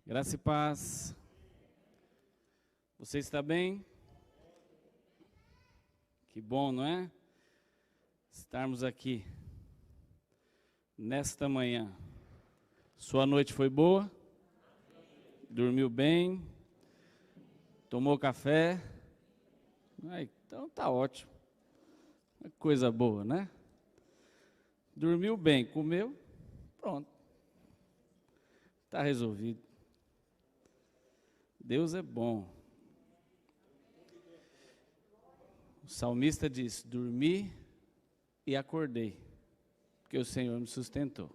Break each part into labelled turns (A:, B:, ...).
A: Graça e paz. Você está bem? Que bom, não é? Estarmos aqui nesta manhã. Sua noite foi boa? Dormiu bem? Tomou café? Então tá ótimo. Coisa boa, né? Dormiu bem, comeu? Pronto. Está resolvido. Deus é bom. O salmista diz: dormi e acordei, porque o Senhor me sustentou.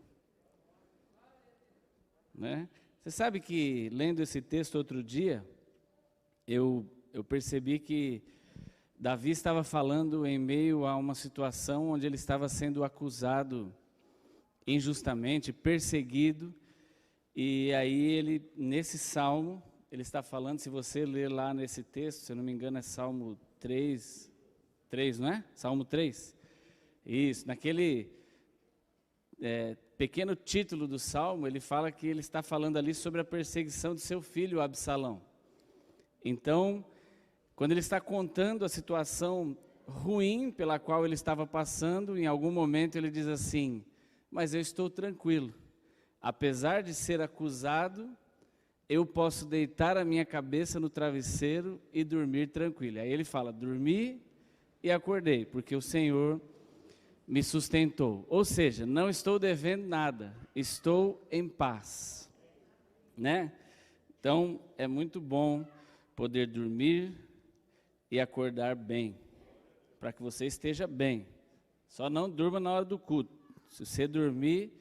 A: Né? Você sabe que, lendo esse texto outro dia, eu percebi que Davi estava falando em meio a uma situação onde ele estava sendo acusado injustamente, perseguido, e aí ele, nesse salmo, ele está falando, se você ler lá nesse texto, se eu não me engano é Salmo 3, não é? Salmo 3. Isso, naquele pequeno título do Salmo, ele fala que ele está falando ali sobre a perseguição de seu filho Absalão. Então, quando ele está contando a situação ruim pela qual ele estava passando, em algum momento ele diz assim: mas eu estou tranquilo, apesar de ser acusado, eu posso deitar a minha cabeça no travesseiro e dormir tranquilo. Aí ele fala: dormi e acordei, porque o Senhor me sustentou. Ou seja, não estou devendo nada, estou em paz. Né? Então, é muito bom poder dormir e acordar bem, para que você esteja bem. Só não durma na hora do culto. Se você dormir,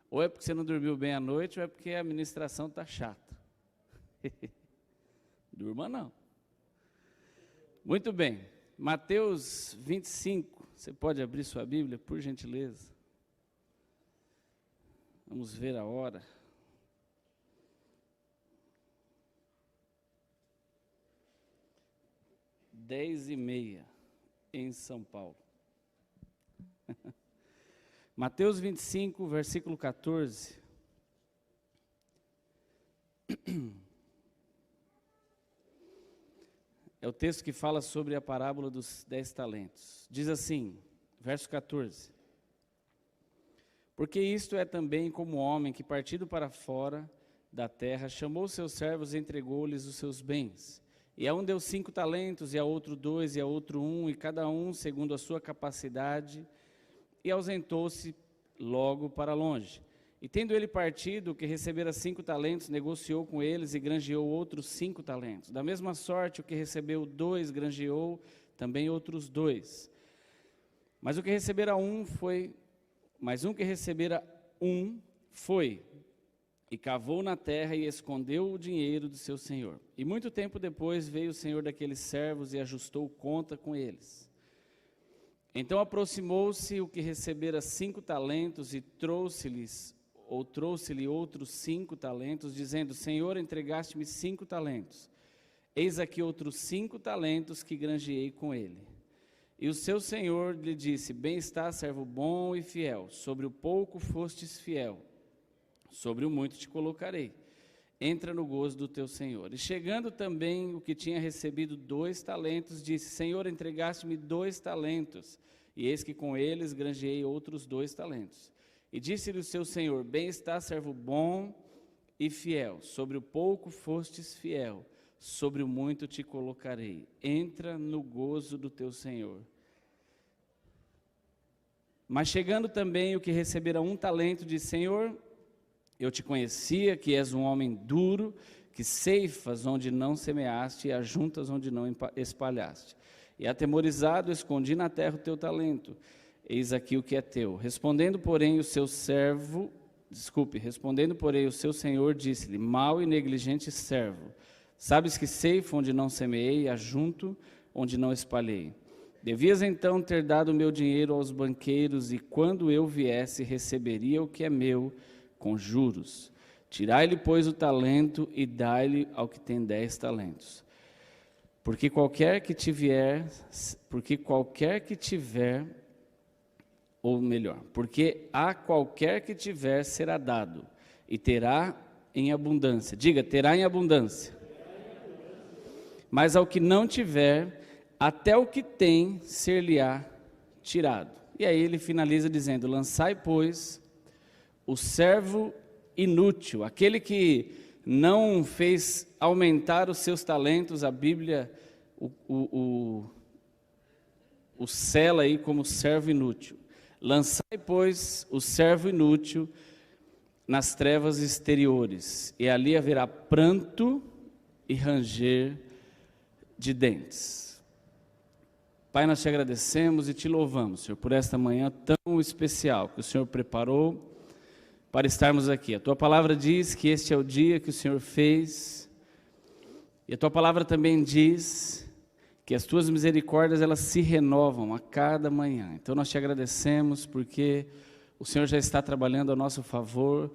A: ou é porque você não dormiu bem à noite, ou é porque a administração está chata. Durma não. Muito bem, Mateus 25, você pode abrir sua Bíblia, por gentileza? Vamos ver a hora. Dez e meia, em São Paulo. Mateus 25, versículo 14. É o texto que fala sobre a parábola dos 10 talentos. Diz assim, verso 14: porque isto é também como o homem que, partindo para fora da terra, chamou seus servos e entregou-lhes os seus bens. E a um deu 5 talentos, e a outro 2, e a outro 1, e cada um segundo a sua capacidade, e ausentou-se logo para longe. E tendo ele partido, o que recebera 5 talentos, negociou com eles e granjeou outros 5 talentos. Da mesma sorte, o que recebeu 2, granjeou também outros 2. Mas um que recebera um foi, e cavou na terra e escondeu o dinheiro do seu senhor. E muito tempo depois veio o senhor daqueles servos e ajustou conta com eles. Então aproximou-se o que recebera 5 talentos e trouxe-lhe outros 5 talentos, dizendo: Senhor, entregaste-me 5 talentos. Eis aqui outros 5 talentos que granjeei com ele. E o seu senhor lhe disse: bem está, servo bom e fiel. Sobre o pouco fostes fiel, sobre o muito te colocarei. Entra no gozo do teu senhor. E chegando também o que tinha recebido 2 talentos, disse: Senhor, entregaste-me 2 talentos. E eis que com eles granjeei outros 2 talentos. E disse-lhe o seu senhor: bem está, servo bom e fiel. Sobre o pouco fostes fiel, sobre o muito te colocarei. Entra no gozo do teu senhor. Mas chegando também o que recebera 1 talento, disse: Senhor, eu te conhecia que és um homem duro, que ceifas onde não semeaste e ajuntas onde não espalhaste. E atemorizado, escondi na terra o teu talento. Eis aqui o que é teu. Respondendo, porém, o seu senhor disse-lhe: mau e negligente servo, sabes que ceifo onde não semeei e ajunto onde não espalhei. Devias então ter dado o meu dinheiro aos banqueiros, e quando eu viesse, receberia o que é meu com juros. Tirai-lhe, pois, o talento e dai-lhe ao que tem 10 talentos. Porque qualquer que tiver, ou melhor, porque a qualquer que tiver será dado, e terá em abundância. Diga, terá em abundância. Mas ao que não tiver, até o que tem ser-lhe-á tirado. E aí ele finaliza dizendo: lançai, pois, o servo inútil, aquele que não fez aumentar os seus talentos. A Bíblia o sela aí como servo inútil. Lançai, pois, o servo inútil nas trevas exteriores, e ali haverá pranto e ranger de dentes. Pai, nós te agradecemos e te louvamos, Senhor, por esta manhã tão especial que o Senhor preparou para estarmos aqui. A Tua palavra diz que este é o dia que o Senhor fez, e a Tua palavra também diz que as Tuas misericórdias, elas se renovam a cada manhã. Então nós te agradecemos porque o Senhor já está trabalhando a nosso favor.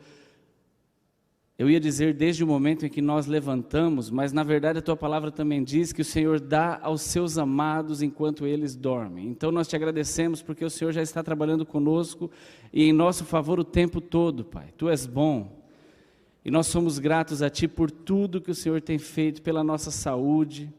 A: Eu ia dizer desde o momento em que nós levantamos, mas na verdade a Tua palavra também diz que o Senhor dá aos seus amados enquanto eles dormem. Então nós te agradecemos porque o Senhor já está trabalhando conosco e em nosso favor o tempo todo, Pai. Tu és bom e nós somos gratos a Ti por tudo que o Senhor tem feito, pela nossa saúde,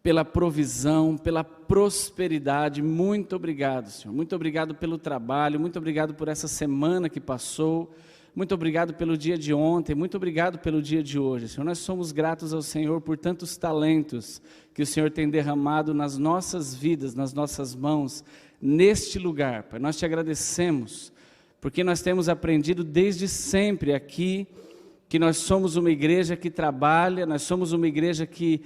A: pela provisão, pela prosperidade. Muito obrigado, Senhor. Muito obrigado pelo trabalho, muito obrigado por essa semana que passou. Muito obrigado pelo dia de ontem, muito obrigado pelo dia de hoje, Senhor. Nós somos gratos ao Senhor por tantos talentos que o Senhor tem derramado nas nossas vidas, nas nossas mãos, neste lugar, Pai. Nós te agradecemos, porque nós temos aprendido desde sempre aqui, que nós somos uma igreja que trabalha, nós somos uma igreja que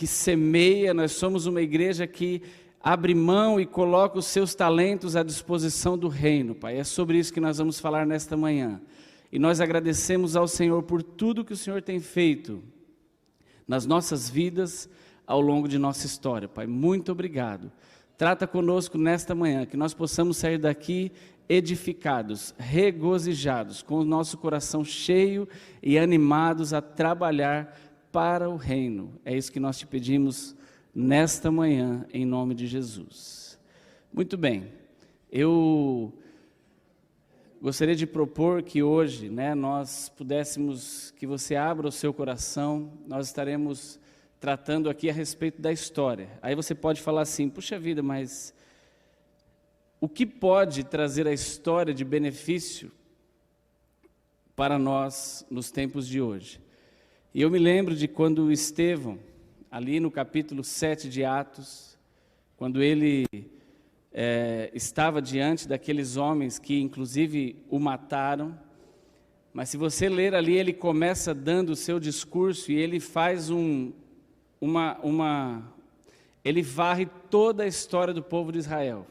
A: semeia, nós somos uma igreja que abre mão e coloca os seus talentos à disposição do reino, Pai. É sobre isso que nós vamos falar nesta manhã. E nós agradecemos ao Senhor por tudo que o Senhor tem feito nas nossas vidas, ao longo de nossa história, Pai. Muito obrigado. Trata conosco nesta manhã, que nós possamos sair daqui edificados, regozijados, com o nosso coração cheio e animados a trabalhar para o reino. É isso que nós te pedimos nesta manhã, em nome de Jesus. Muito bem, eu gostaria de propor que hoje, nós pudéssemos, que você abra o seu coração. Nós estaremos tratando aqui a respeito da história. Aí você pode falar assim: puxa vida, mas o que pode trazer a história de benefício para nós nos tempos de hoje? E eu me lembro de quando Estevão, ali no capítulo 7 de Atos, quando ele estava diante daqueles homens que inclusive o mataram, mas se você ler ali, ele começa dando o seu discurso e ele faz ele varre toda a história do povo de Israel.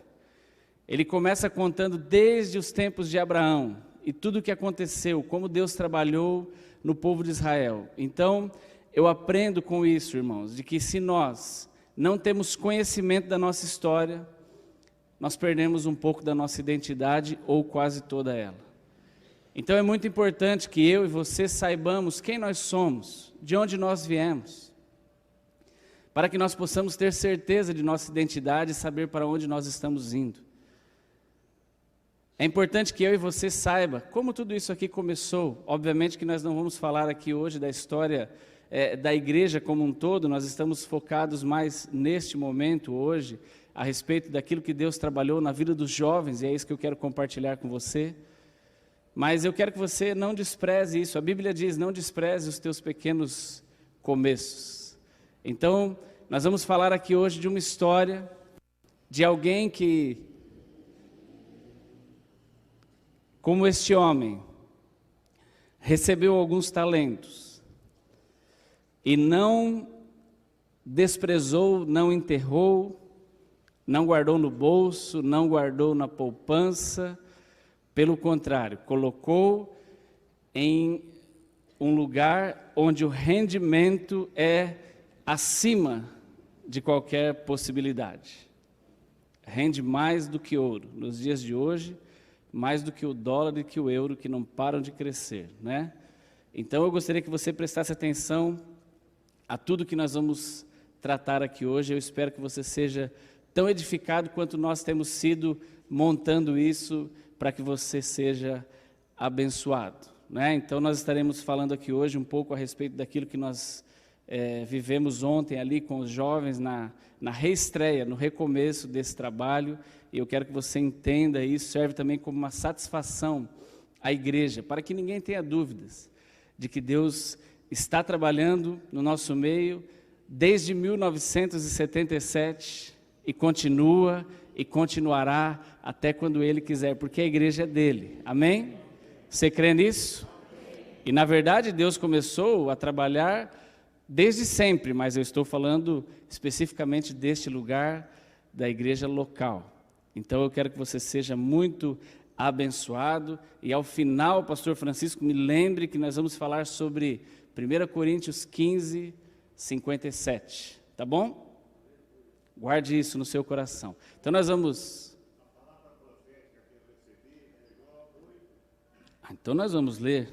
A: Ele começa contando desde os tempos de Abraão e tudo o que aconteceu, como Deus trabalhou no povo de Israel. Então, eu aprendo com isso, irmãos, de que se nós não temos conhecimento da nossa história, nós perdemos um pouco da nossa identidade ou quase toda ela. Então é muito importante que eu e você saibamos quem nós somos, de onde nós viemos, para que nós possamos ter certeza de nossa identidade e saber para onde nós estamos indo. É importante que eu e você saiba como tudo isso aqui começou. Obviamente que nós não vamos falar aqui hoje da história da igreja como um todo, nós estamos focados mais neste momento hoje, a respeito daquilo que Deus trabalhou na vida dos jovens, e é isso que eu quero compartilhar com você. Mas eu quero que você não despreze isso. A Bíblia diz: não despreze os teus pequenos começos. Então, nós vamos falar aqui hoje de uma história de alguém que, como este homem, recebeu alguns talentos e não desprezou, não enterrou, não guardou no bolso, não guardou na poupança. Pelo contrário, colocou em um lugar onde o rendimento é acima de qualquer possibilidade. Rende mais do que ouro. Nos dias de hoje, mais do que o dólar e que o euro, que não param de crescer, né? Então eu gostaria que você prestasse atenção a tudo que nós vamos tratar aqui hoje. Eu espero que você seja tão edificado quanto nós temos sido montando isso, para que você seja abençoado. né? Então nós estaremos falando aqui hoje um pouco a respeito daquilo que nós vivemos ontem ali com os jovens na reestreia, no recomeço desse trabalho, e eu quero que você entenda isso, serve também como uma satisfação à igreja, para que ninguém tenha dúvidas de que Deus está trabalhando no nosso meio desde 1977 e continua e continuará até quando Ele quiser, porque a igreja é dele, amém? Você crê nisso? E na verdade Deus começou a trabalhar desde sempre, mas eu estou falando especificamente deste lugar da igreja local. Então eu quero que você seja muito abençoado, e ao final, o pastor Francisco me lembre que nós vamos falar sobre 1 Coríntios 15, 57, tá bom? Guarde isso no seu coração. Então nós vamos... Então nós vamos ler...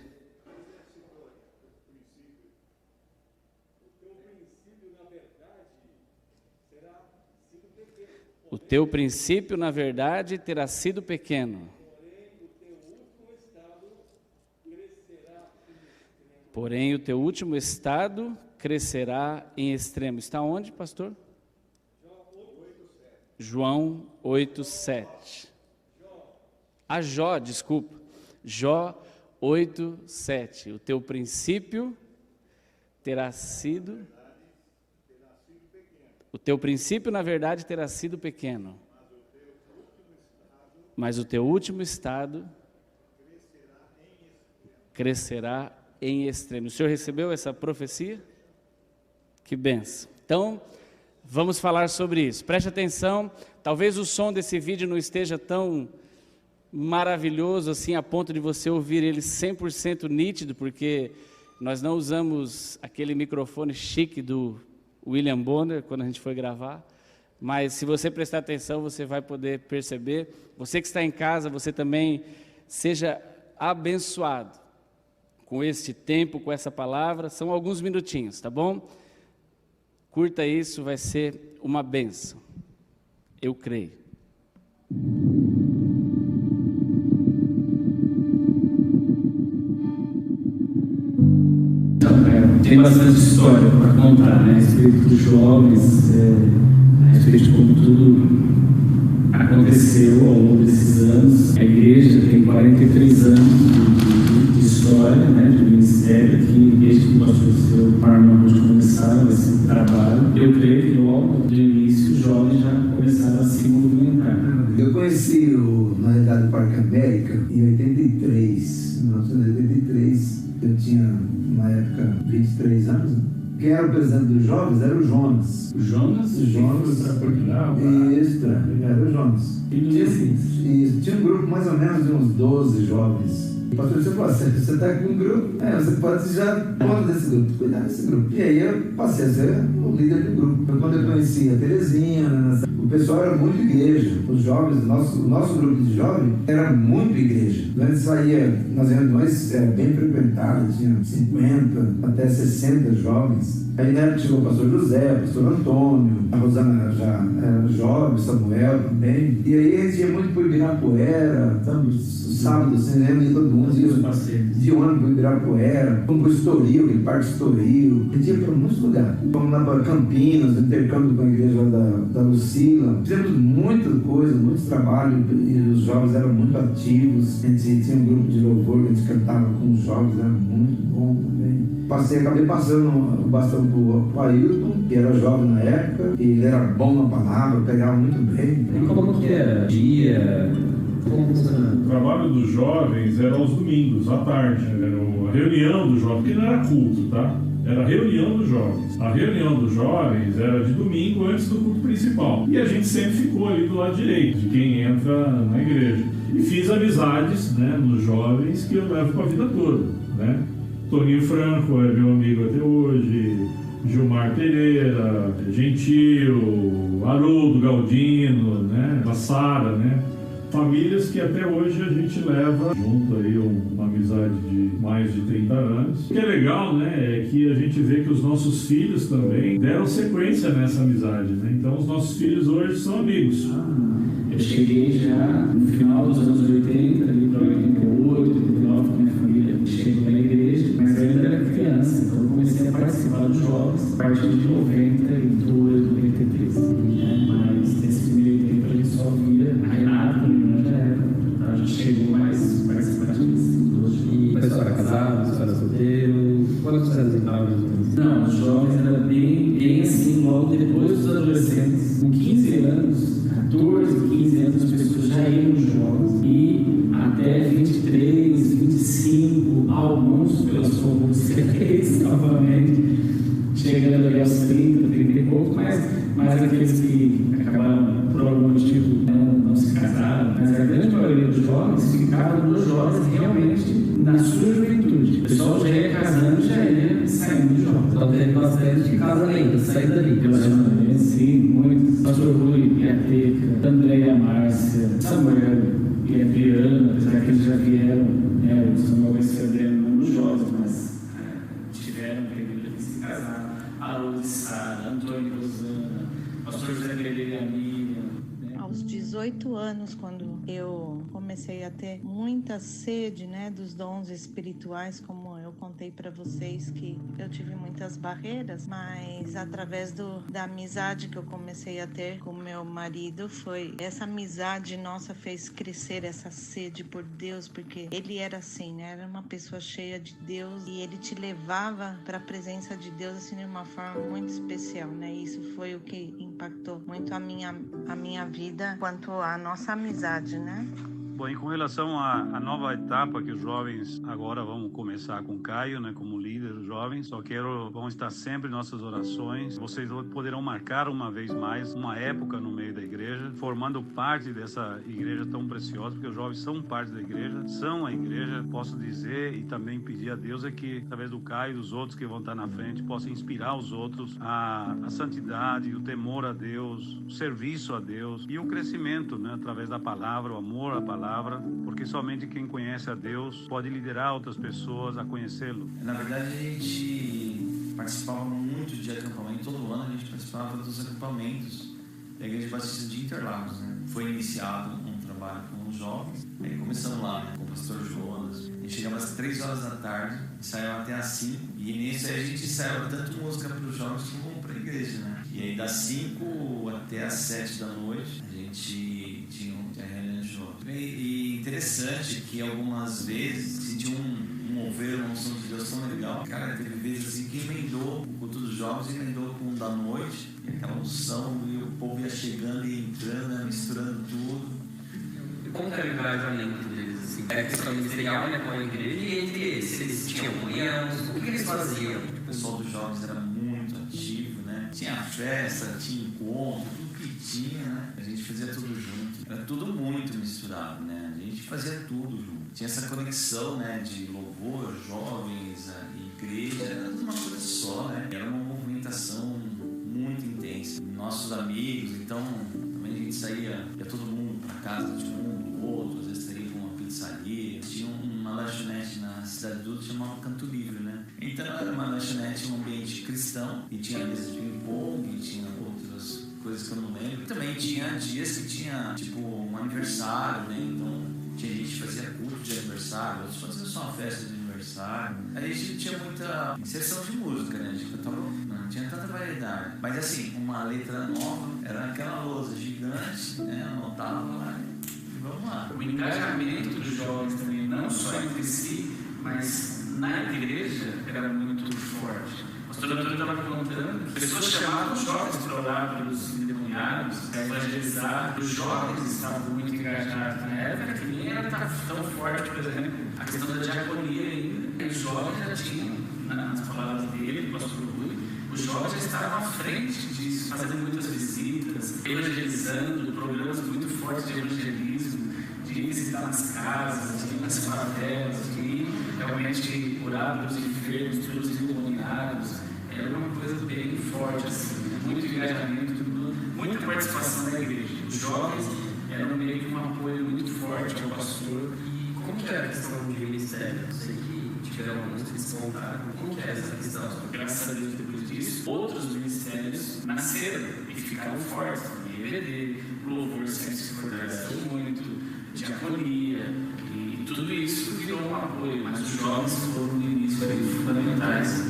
A: O teu princípio, na verdade, terá sido pequeno. Porém, o teu último estado crescerá em extremo. Está onde, pastor? João 8:7. Jó, desculpa. Jó 8:7. O teu princípio terá sido... O teu princípio, na verdade, terá sido pequeno. Mas o teu último estado crescerá em extremo. O senhor recebeu essa profecia? Que benção. Então, vamos falar sobre isso. Preste atenção, talvez o som desse vídeo não esteja tão maravilhoso assim, a ponto de você ouvir ele 100% nítido, porque nós não usamos aquele microfone chique do William Bonner quando a gente foi gravar, mas se você prestar atenção, você vai poder perceber. Você que está em casa, você também seja abençoado com este tempo, com essa palavra. São alguns minutinhos, tá bom? Curta isso, vai ser uma bênção. Eu creio.
B: Tem bastante história para contar, né, a respeito dos jovens, a respeito de como tudo aconteceu ao longo desses anos. A igreja tem 43 anos de história, né, de ministério, que desde que o pastor seu Parmamos começaram esse trabalho, eu creio que logo de início os jovens já começaram a se movimentar.
C: Eu conheci na realidade, o Parque América em 1983, eu tinha na época 23 anos. Quem era o presidente dos jovens era o Jonas.
B: O Jonas?
C: O Jonas
B: foi para Portugal?
C: Isso, era o Jonas. Tinha um grupo mais ou menos de uns 12 jovens. O pastor disse, você está com um grupo, você pode já conta desse grupo, cuidar desse grupo. E aí eu passei a ser o líder do grupo. Foi quando eu conheci a Terezinha, o pessoal era muito igreja. Os jovens, o nosso grupo de jovens era muito igreja. A gente saía nas reuniões, era bem frequentado, tinha 50 até 60 jovens. Aí na época chegou o pastor José, o pastor Antônio, a Rosana já era jovem, Samuel também. E aí a gente ia muito para o Ibirapuera, sabe? Sábado, assim, né? E todo mundo ia de ônibus para o Ibirapuera, fomos para o Estoril, aquele parque Estoril. A gente ia para muitos lugares. Fomos lá para Campinas, intercâmbio com a igreja da Lucila. Fizemos muita coisa, muito trabalho, e os jovens eram muito ativos. A gente tinha um grupo de louvor que a gente cantava com os jovens, era muito bom também. Acabei passando o bastão para o Ailton, que era jovem na época, e ele era bom na palavra, pegava muito bem.
B: E como que era? Dia?
D: O trabalho dos jovens era aos domingos, à tarde. Era a reunião dos jovens, que não era culto, tá? Era a reunião dos jovens. A reunião dos jovens era de domingo antes do culto principal. E a gente sempre ficou ali do lado direito, de quem entra na igreja. E fiz amizades, né, nos jovens que eu levo para a vida toda, né? Toninho Franco é meu amigo até hoje, Gilmar Pereira, Gentil, Haroldo Galdino, né, a Sara, né? Famílias que até hoje a gente leva junto aí uma amizade de mais de 30 anos. O que é legal, né, é que a gente vê que os nossos filhos também deram sequência nessa amizade, né? Então os nossos filhos hoje são amigos.
B: Eu cheguei já no final dos anos 80, ali para 88, 89, com minha família. mexendo na igreja, mas eu ainda era criança, então eu comecei a participar dos jovens a partir de 92, 93. Né? Mas nesse meio tempo a gente só via a Renata, a minha irmã já era. Então a gente chegou mais participativos.
C: E a pessoa era casada, a pessoa era solteiro? Quantos anos estava?
B: Não, os jovens era bem assim, logo depois dos adolescentes, com 15 anos, 14, 15 anos, as pessoas já iam nos jovens, e até 23, 25, alguns pelas formas novamente, chegando ali aos 30, 30 e pouco, mas aqueles que acabaram por algum motivo não se casaram, mas a grande maioria dos jovens ficaram nos jovens realmente na sua juventude. O pessoal já ia casando, já ia saindo dos jovens.
C: Então teve bastante casamento, saindo dali.
B: Relacionamento, sim, muito. Pastor Rui, Iateca, Andréia, Márcia, Samuel e Adriana, apesar que eles já vieram, né, o Samuel e o Adriano não nos jovens, mas tiveram período de se casar. A Luz, Sara, Antônio e Rosana, Pastor José Pereira e a Miriam.
E: Aos 18 anos, quando eu comecei a ter muita sede, né, dos dons espirituais, como eu contei para vocês que eu tive muitas barreiras, mas através da amizade que eu comecei a ter com meu marido, foi essa amizade nossa fez crescer essa sede por Deus, porque ele era assim, né, era uma pessoa cheia de Deus e ele te levava para a presença de Deus assim de uma forma muito especial, né? Isso foi o que impactou muito a minha vida quanto à nossa amizade, né?
F: Bom, e com relação à nova etapa que os jovens agora vão começar com o Caio, né, como líder dos jovens, vão estar sempre em nossas orações. Vocês poderão marcar uma vez mais uma época no meio da igreja, formando parte dessa igreja tão preciosa, porque os jovens são parte da igreja, são a igreja, posso dizer e também pedir a Deus é que, através do Caio e dos outros que vão estar na frente, possa inspirar os outros a santidade, o temor a Deus, o serviço a Deus e o crescimento, né, através da palavra, o amor à palavra, porque somente quem conhece a Deus pode liderar outras pessoas a conhecê-lo.
G: Na verdade, a gente participava muito de acampamento, todo ano a gente participava dos acampamentos da Igreja Batista de Interlagos, né? Foi iniciado um trabalho com os jovens, aí começamos lá, né, com o pastor Jonas, a gente chegava às 3 horas da tarde, saiu até às 5, e nisso aí a gente ensaiava tanto música para os jovens como para a igreja, né? E aí das 5 até às 7 da noite, a gente tinha reunião de jovens. E interessante que algumas vezes sentia um mover, uma unção de Deus tão legal. Cara, teve vezes assim que emendou o culto dos jovens, emendou com o da noite, e aquela unção, e o povo ia chegando e entrando, né, misturando tudo.
H: E como que era o engajamento deles? Assim? Era questão ministerial, né, com a igreja, e entre eles tinham comunhão, o que eles faziam?
G: O pessoal dos jovens era muito ativo, né? Tinha festa, tinha encontro, tudo que tinha, né? A gente fazia tudo junto. Era tudo muito misturado, né? A gente fazia tudo junto. Tinha essa conexão, né, de louvor, jovens, igreja, era tudo uma coisa só, né? Era uma movimentação muito intensa. Nossos amigos, então, também a gente saía, ia todo mundo para casa de um do outro, às vezes saía para uma pizzaria. Tinha uma lanchonete na Cidade do Duto chamada Canto Livre, né? Então era uma lanchonete, um ambiente cristão, e tinha mesa de ping-pong, e tinha outras coisas que eu não lembro. Também tinha dias que tinha, tipo, um aniversário, né? Então tinha gente que fazia culto de aniversário, outros faziam só uma festa de aniversário. A gente tinha muita inserção de música, né? A gente cantava, não tinha tanta variedade. Mas assim, uma letra nova, era aquela lousa gigante, né? Anotava lá e vamos lá.
B: O engajamento dos jovens também, não só entre si, mas na igreja era muito forte. O pastor Antônio estava contando, pessoas chamavam os jovens para orar pelos endemoniados, para evangelizar, os jovens estavam muito engajados na época, que nem era tão forte, por exemplo, a questão da diaconia ainda. Os jovens já tinham, nas palavras dele, do pastor Rui, os jovens já estavam à frente disso, fazendo muitas visitas, evangelizando, programas muito fortes de evangelismo, de visitar nas casas, de ir nas favelas, de ir realmente orar pelos enfermos, pelos endemoniados. Era uma coisa bem forte, assim, muito engajamento, muita participação da igreja. Os jovens eram meio que um apoio muito forte ao pastor.
H: E como que era a questão de ministério? Eu sei que tiveram alguns que descontaram. Como que era essa questão?
B: Graças a Deus, depois disso, outros ministérios nasceram e ficaram fortes. EBD, louvor sempre se fortaleceu muito, diaconia, e
G: tudo isso virou um apoio, mas os jovens foram no início fundamentais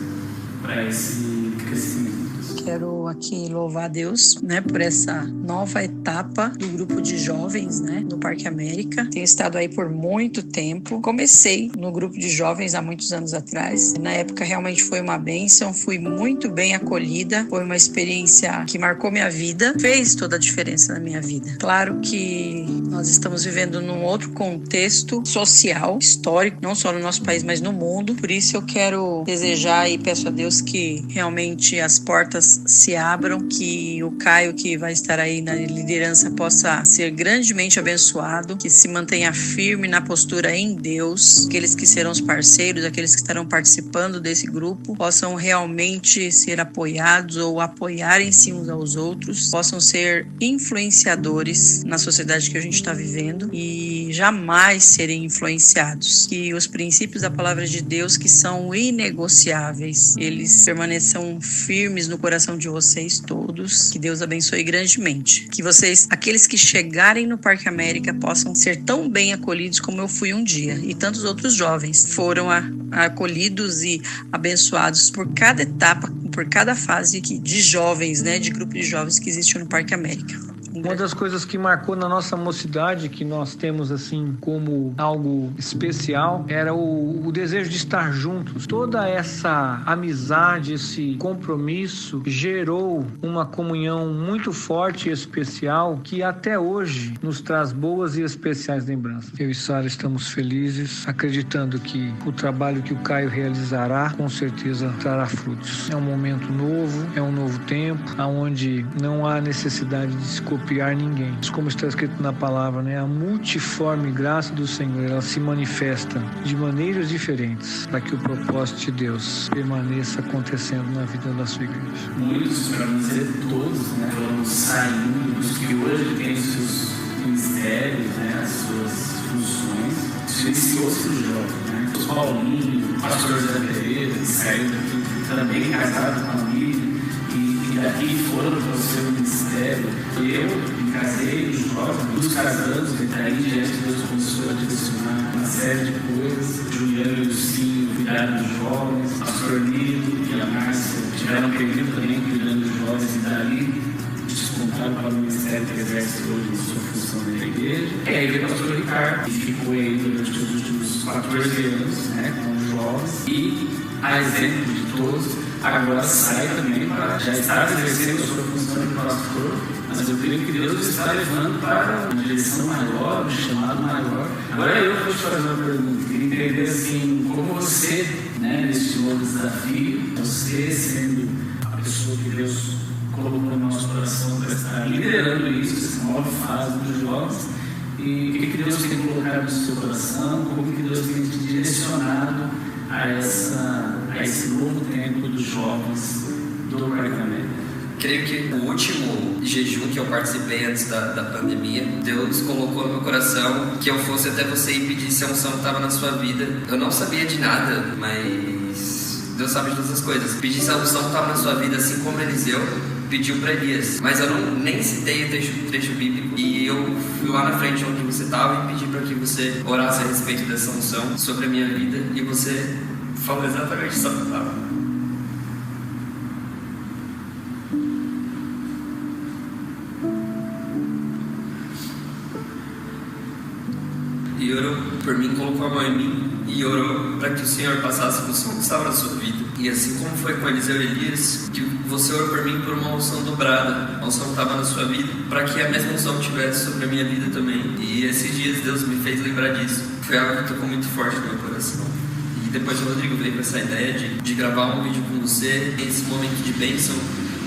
G: para esse crescimento.
I: Quero aqui louvar a Deus, né, por essa nova etapa do grupo de jovens, né, no Parque América. Tenho estado aí por muito tempo. Comecei no grupo de jovens há muitos anos atrás. Na época realmente foi uma bênção, fui muito bem acolhida. Foi uma experiência que marcou minha vida, fez toda a diferença na minha vida. Claro que nós estamos vivendo num outro contexto social, histórico, não só no nosso país, mas no mundo. Por isso eu quero desejar e peço a Deus que realmente as portas se abram, que o Caio, que vai estar aí na liderança, possa ser grandemente abençoado, que se mantenha firme na postura em Deus, aqueles que serão os parceiros, aqueles que estarão participando desse grupo, possam realmente ser apoiados ou apoiarem-se uns aos outros, possam ser influenciadores na sociedade que a gente está vivendo e jamais serem influenciados. Que os princípios da palavra de Deus, que são inegociáveis, eles permaneçam firmes no coração de vocês todos. Que Deus abençoe grandemente. Que vocês, aqueles que chegarem no Parque América, possam ser tão bem acolhidos como eu fui um dia. E tantos outros jovens foram acolhidos e abençoados por cada etapa, por cada fase de jovens, né, de grupo de jovens que existe no Parque América.
J: Uma das coisas que marcou na nossa mocidade, que nós temos assim como algo especial, era o desejo de estar juntos. Toda essa amizade, esse compromisso gerou uma comunhão muito forte e especial que até hoje nos traz boas e especiais lembranças. Eu e Sara estamos felizes, acreditando que o trabalho que o Caio realizará com certeza trará frutos. É um momento novo, é um novo tempo, onde não há necessidade de se copiar ninguém. Como está escrito na palavra, né? A multiforme graça do Senhor, ela se manifesta de maneiras diferentes para que o propósito de Deus permaneça acontecendo na vida da sua igreja.
G: Muitos, para não dizer todos, né, foram saindo dos que hoje têm os seus ministérios, né, as suas funções. Isso iniciou-se no jovem, né? Os Paulinho, o pastor José Pereira, que saiu daqui também casado com a Miriam, e daqui foram para o seu ministério. Eu me casei, jovem, dos casados, e daí diante de Deus começou a direcionar uma série de coisas. Juliano e o Lucinho cuidaram dos jovens, o pastor Nilo e a Márcia tiveram um período também cuidando dos jovens, e dali descontaram para o ministério que exerce hoje a sua função dentro da igreja. E aí veio o pastor Ricardo, que ficou aí durante os últimos 14 anos, né, com os jovens, e a exemplo de todos, agora sai também para já estar exercendo a sua função de pastor, mas eu creio que Deus está levando para uma direção maior, um chamado maior. Agora eu vou te fazer uma pergunta, queria entender assim, como você, né, neste novo desafio, você sendo a pessoa que Deus colocou no nosso coração para estar liderando isso, essa nova fase dos jovens, e o que Deus tem colocado no seu coração, como que Deus tem te direcionado a esse novo tempo dos jovens do Parque América.
H: Creio que o último jejum que eu participei antes da pandemia, Deus colocou no meu coração que eu fosse até você e pedisse a unção que estava na sua vida. Eu não sabia de nada, mas Deus sabe de todas as coisas. Pedisse a unção que estava na sua vida, assim como Eliseu pediu para Elias. Mas eu nem citei o trecho bíblico, e eu fui lá na frente onde você estava e pedi para que você orasse a respeito dessa unção sobre a minha vida, e você falou exatamente essa palavra. E orou por mim, colocou a mão em mim e orou para que o Senhor passasse por unção que estava na sua vida. E assim como foi com Eliseu e Elias, que você orou por mim por uma unção dobrada, a unção que estava na sua vida, para que a mesma unção tivesse sobre a minha vida também. E esses dias Deus me fez lembrar disso. Foi algo que tocou muito forte no meu coração. E depois o Rodrigo veio com essa ideia de gravar um vídeo com você. Esse momento de bênção,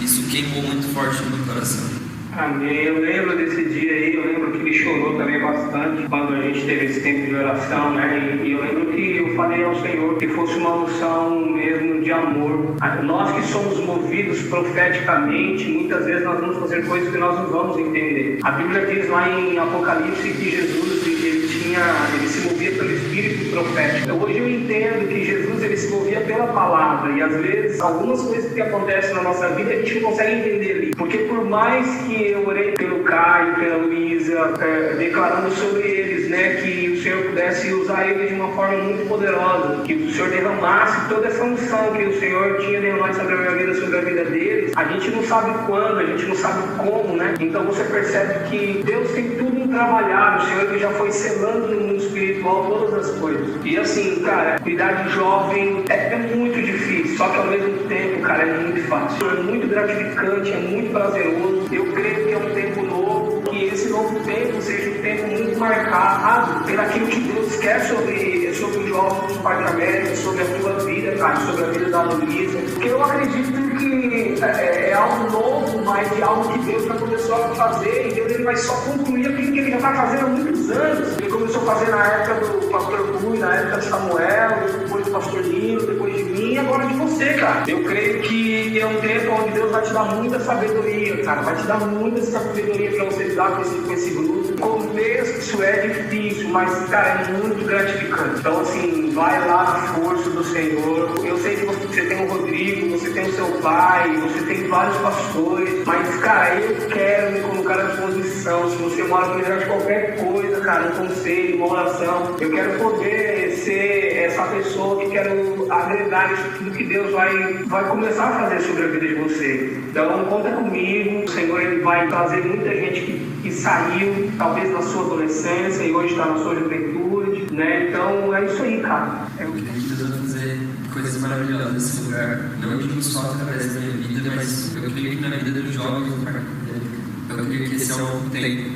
H: isso queimou muito forte no meu coração.
K: Amém. Eu lembro desse dia aí, eu lembro que ele chorou também bastante quando a gente teve esse tempo de oração, né? E eu lembro que eu falei ao Senhor que fosse uma unção mesmo de amor. Nós que somos movidos profeticamente, muitas vezes nós vamos fazer coisas que nós não vamos entender. A Bíblia diz lá em Apocalipse que Jesus ele se movia pelo Espírito profético. Hoje eu entendo que Jesus ele ele se movia pela palavra, e às vezes algumas coisas que acontecem na nossa vida a gente não consegue entender ali, porque por mais que eu orei pelo Caio, pela Luísa, declarando sobre eles, né, que o Senhor pudesse usar eles de uma forma muito poderosa, que o Senhor derramasse toda essa unção que o Senhor tinha derramado sobre a minha vida, sobre a vida deles, a gente não sabe quando, a gente não sabe como, né? Então você percebe que Deus tem tudo trabalhado, o Senhor que já foi selando no mundo espiritual todas as coisas. E assim, cara, cuidar de jovem é muito difícil, só que ao mesmo tempo, cara, é muito fácil, é muito gratificante, é muito prazeroso. Eu creio que é um tempo novo, que esse novo tempo seja um tempo muito marcado pelaquilo que Deus quer sobre os jovens do Parque América, sobre a tua vida, cara, sobre a vida da Luísa. Porque eu acredito que é algo novo, mas é algo que Deus já começou a fazer, e Deus ele vai só concluir aquilo que ele já está fazendo há muitos anos. Ele começou a fazer na época do pastor Rui, na época de Samuel, depois do pastor Nino, depois de mim e agora de você, cara. Eu creio que é um tempo onde Deus vai te dar muita sabedoria, cara, vai te dar muita sabedoria para você lidar com esse grupo. No começo é difícil, mas, cara, é muito gratificante. Então, assim, vai lá na força do Senhor. Eu sei que você tem o Rodrigo, você tem o seu pai, você tem vários pastores, mas, cara, eu quero me colocar à disposição. Se você mora precisar de qualquer coisa, cara, um conselho, uma oração, eu quero poder ser essa pessoa que quero agregar isso tudo que Deus vai começar a fazer sobre a vida de você. Então, conta comigo. O Senhor ele vai trazer muita gente que saiu, talvez na sua adolescência e hoje está na sua juventude, né? Então, é isso aí, cara.
H: Eu creio que Deus vai fazer coisas maravilhosas nesse lugar. Não digo só através da minha vida, mas eu creio que na vida dos jovens do Parque América, eu creio que esse é um tempo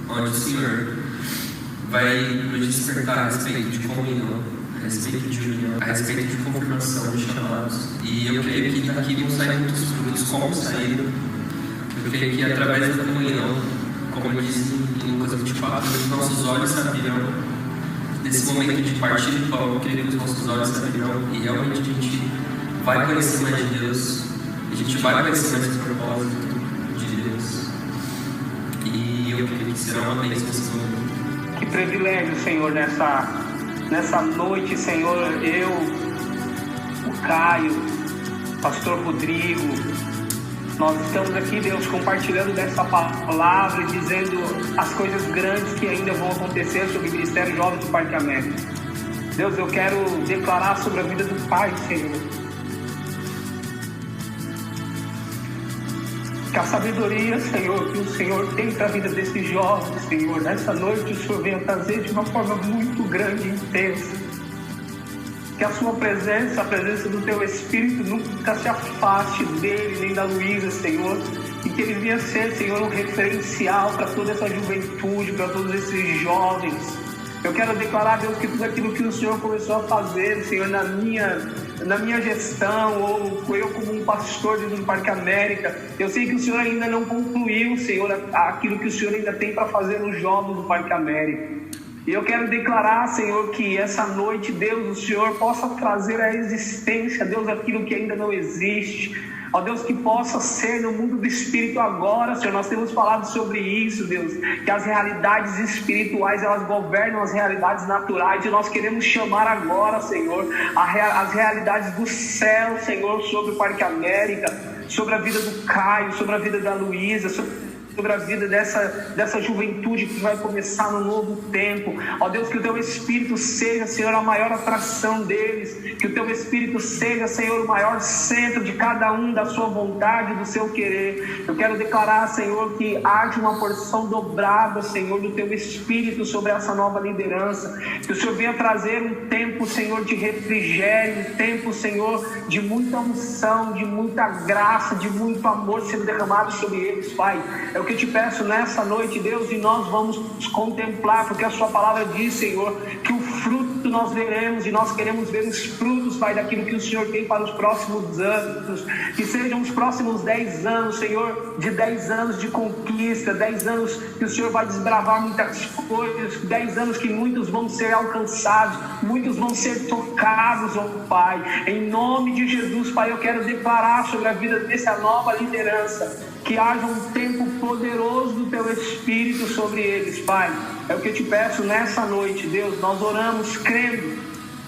H: onde o Senhor vai nos despertar a respeito de comunhão, a respeito de união, a respeito de confirmação de chamados. E eu creio que daqui vão sair muitos frutos, como saíram. Eu creio que através da comunhão, como diz em Lucas 24, os nossos olhos se abrirão. Nesse momento de partir do pão, eu creio que os nossos olhos se abrirão e realmente a gente vai conhecer mais de Deus, a gente vai conhecer mais o propósito de Deus. E eu creio que será uma bênção nesse momento.
K: Que privilégio, Senhor, nessa noite, Senhor, eu, o Caio, o pastor Rodrigo, nós estamos aqui, Deus, compartilhando dessa palavra e dizendo as coisas grandes que ainda vão acontecer sobre o Ministério Jovem do Parque América. Deus, eu quero declarar sobre a vida do Pai, Senhor, que a sabedoria, Senhor, que o Senhor tem para a vida desses jovens, Senhor, nessa noite o Senhor venha trazer de uma forma muito grande e intensa. Que a sua presença, a presença do teu Espírito nunca se afaste dele, nem da Luísa, Senhor. E que ele venha ser, Senhor, um referencial para toda essa juventude, para todos esses jovens. Eu quero declarar, Deus, que tudo aquilo que o Senhor começou a fazer, Senhor, na minha gestão, ou eu como um pastor do Parque América, eu sei que o Senhor ainda não concluiu, Senhor, aquilo que o Senhor ainda tem para fazer nos jovens do Parque América. E eu quero declarar, Senhor, que essa noite, Deus, o Senhor possa trazer à existência, Deus, aquilo que ainda não existe. Ó Deus, que possa ser no mundo do Espírito agora, Senhor. Nós temos falado sobre isso, Deus, que as realidades espirituais, elas governam as realidades naturais. E nós queremos chamar agora, Senhor, as realidades do céu, Senhor, sobre o Parque América, sobre a vida do Caio, sobre a vida da Luísa, sobre a vida dessa juventude que vai começar no novo tempo. Ó Deus, que o teu Espírito seja, Senhor, a maior atração deles, que o teu Espírito seja, Senhor, o maior centro de cada um, da sua vontade, do seu querer. Eu quero declarar, Senhor, que haja uma porção dobrada, Senhor, do teu Espírito sobre essa nova liderança, que o Senhor venha trazer um tempo, Senhor, de refrigério, um tempo, Senhor, de muita unção, de muita graça, de muito amor sendo derramado sobre eles, Pai. É o que eu te peço nessa noite, Deus, e nós vamos contemplar, porque a sua palavra diz, Senhor, que o fruto nós veremos, e nós queremos ver os frutos, Pai, daquilo que o Senhor tem para os próximos anos, que sejam os próximos 10 anos, Senhor, de 10 anos de conquista, 10 anos que o Senhor vai desbravar muitas coisas, 10 anos que muitos vão ser alcançados, muitos vão ser tocados, ó Pai. Em nome de Jesus, Pai, eu quero declarar sobre a vida dessa nova liderança, que haja um tempo poderoso do teu Espírito sobre eles, Pai. É o que eu te peço nessa noite, Deus. Nós oramos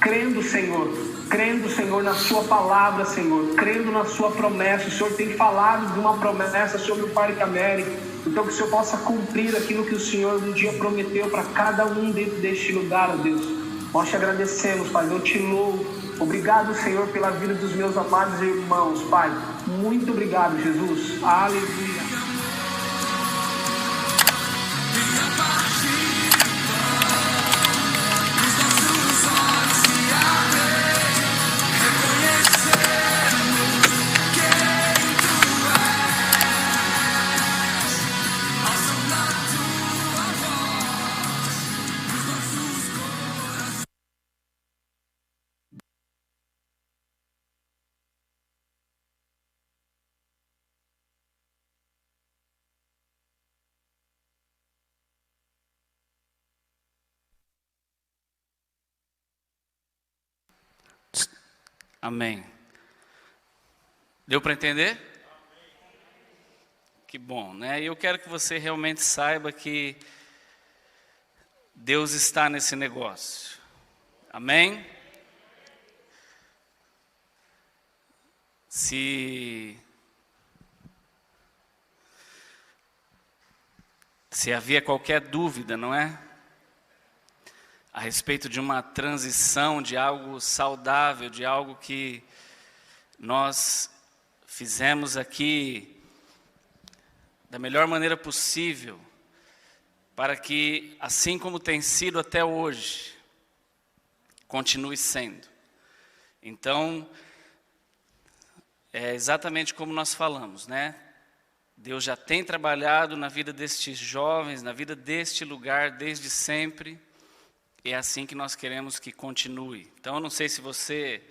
K: crendo, Senhor, crendo, Senhor, na sua palavra, Senhor, crendo na sua promessa. O Senhor tem falado de uma promessa sobre o Parque América, então que o Senhor possa cumprir aquilo que o Senhor um dia prometeu para cada um dentro deste lugar, ó Deus. Nós te agradecemos, Pai, eu te louvo. Obrigado, Senhor, pela vida dos meus amados irmãos, Pai. Muito obrigado, Jesus. Aleluia.
A: Amém. Deu para entender? Que bom, né? E eu quero que você realmente saiba que Deus está nesse negócio. Amém? Se havia qualquer dúvida, não é? A respeito de uma transição, de algo saudável, de algo que nós fizemos aqui da melhor maneira possível, para que, assim como tem sido até hoje, continue sendo. Então, é exatamente como nós falamos, né? Deus já tem trabalhado na vida destes jovens, na vida deste lugar desde sempre. E é assim que nós queremos que continue. Então, eu não sei se você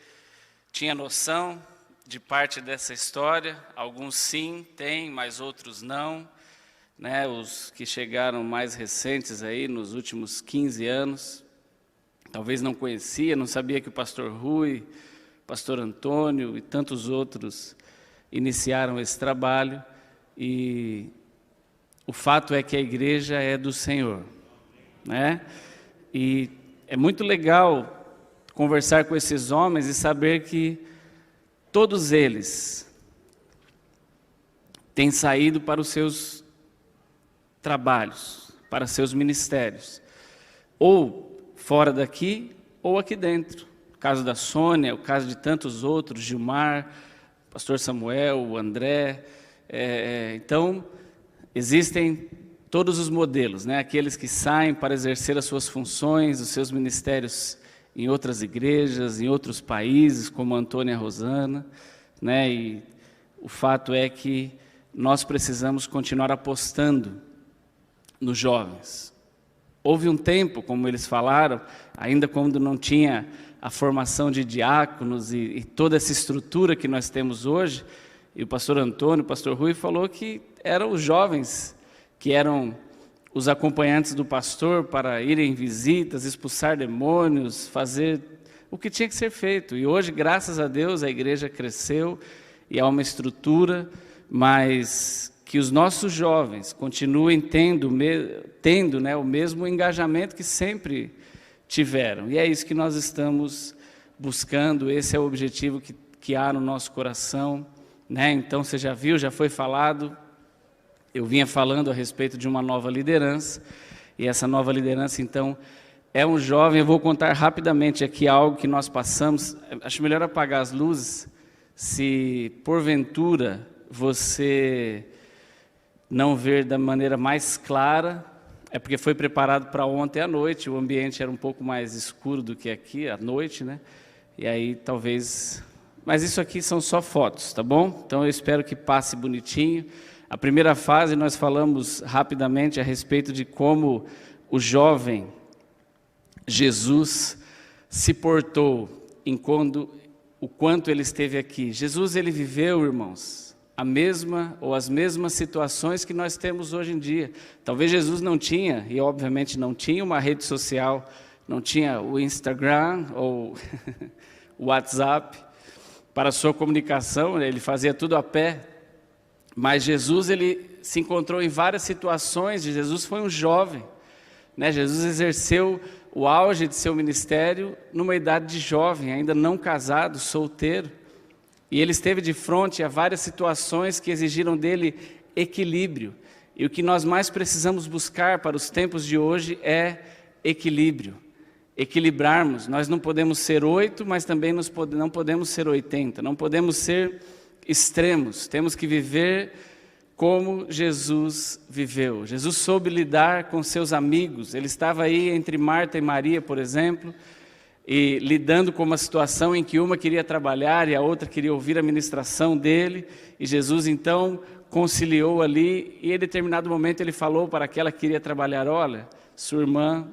A: tinha noção de parte dessa história. Alguns sim, têm, mas outros não. Né? Os que chegaram mais recentes aí, nos últimos 15 anos, talvez não conhecia, não sabia que o pastor Rui, pastor Antônio e tantos outros iniciaram esse trabalho. E o fato é que a igreja é do Senhor, né? E é muito legal conversar com esses homens e saber que todos eles têm saído para os seus trabalhos, para seus ministérios, ou fora daqui, ou aqui dentro. O caso da Sônia, o caso de tantos outros, Gilmar, pastor Samuel, o André. Então, existem todos os modelos, né? Aqueles que saem para exercer as suas funções, os seus ministérios em outras igrejas, em outros países, como a Antônia e a Rosana, né? E o fato é que nós precisamos continuar apostando nos jovens. Houve um tempo, como eles falaram, ainda quando não tinha a formação de diáconos e toda essa estrutura que nós temos hoje, e o pastor Antônio, o pastor Rui falou que eram os jovens que eram os acompanhantes do pastor para irem em visitas, expulsar demônios, fazer o que tinha que ser feito. E hoje, graças a Deus, a igreja cresceu e há uma estrutura, mas que os nossos jovens continuem tendo, né, o mesmo engajamento que sempre tiveram. E é isso que nós estamos buscando, esse é o objetivo que há no nosso coração, né? Então, você já viu, já foi falado. Eu vinha falando a respeito de uma nova liderança, e essa nova liderança, então, é um jovem. Eu vou contar rapidamente aqui algo que nós passamos. Acho melhor apagar as luzes, se porventura você não ver da maneira mais clara, é porque foi preparado para ontem à noite, o ambiente era um pouco mais escuro do que aqui à noite, né? E aí talvez... Mas isso aqui são só fotos, tá bom? Então eu espero que passe bonitinho. A primeira fase nós falamos rapidamente a respeito de como o jovem Jesus se portou o quanto ele esteve aqui. Jesus, ele viveu, irmãos, as mesmas situações que nós temos hoje em dia. Talvez Jesus não tinha, e obviamente não tinha uma rede social, não tinha o Instagram ou o WhatsApp para a sua comunicação, ele fazia tudo a pé. Mas Jesus, ele se encontrou em várias situações. Jesus foi um jovem, né? Jesus exerceu o auge de seu ministério numa idade de jovem, ainda não casado, solteiro. E ele esteve de frente a várias situações que exigiram dele equilíbrio. E o que nós mais precisamos buscar para os tempos de hoje é equilíbrio. Equilibrarmos. Nós não podemos ser 8, mas também não podemos ser 80. Não podemos ser extremos. Temos que viver como Jesus viveu. Jesus soube lidar com seus amigos. Ele estava aí entre Marta e Maria, por exemplo, e lidando com uma situação em que uma queria trabalhar e a outra queria ouvir a ministração dele. E Jesus, então, conciliou ali, e em determinado momento ele falou para aquela que queria trabalhar: olha, sua irmã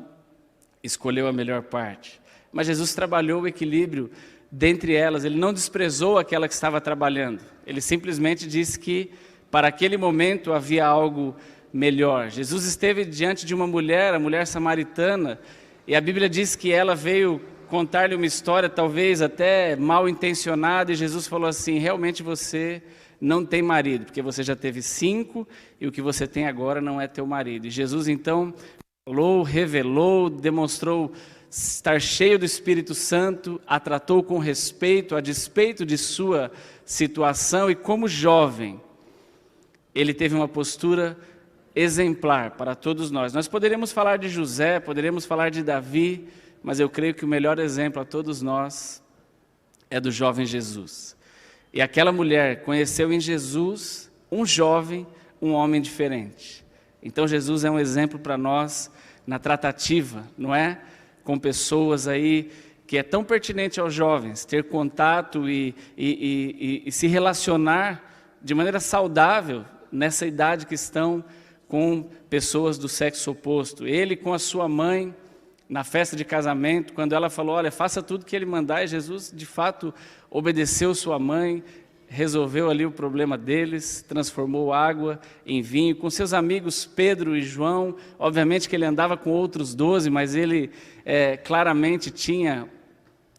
A: escolheu a melhor parte. Mas Jesus trabalhou o equilíbrio dentre elas. Ele não desprezou aquela que estava trabalhando. Ele simplesmente disse que para aquele momento havia algo melhor. Jesus esteve diante de uma mulher, a mulher samaritana, e a Bíblia diz que ela veio contar-lhe uma história, talvez até mal intencionada, e Jesus falou assim: realmente você não tem marido, porque você já teve 5, e o que você tem agora não é teu marido. E Jesus então falou, revelou, demonstrou estar cheio do Espírito Santo, a tratou com respeito, a despeito de sua situação, e como jovem, ele teve uma postura exemplar para todos nós. Nós poderíamos falar de José, poderíamos falar de Davi, mas eu creio que o melhor exemplo a todos nós é do jovem Jesus. E aquela mulher conheceu em Jesus um jovem, um homem diferente. Então Jesus é um exemplo para nós na tratativa, não é? Com pessoas aí que é tão pertinente aos jovens, ter contato e se relacionar de maneira saudável nessa idade que estão com pessoas do sexo oposto. Ele com a sua mãe, na festa de casamento, quando ela falou: olha, faça tudo que ele mandar, e Jesus de fato obedeceu sua mãe, resolveu ali o problema deles, transformou água em vinho. Com seus amigos Pedro e João, obviamente que ele andava com outros 12, mas ele claramente tinha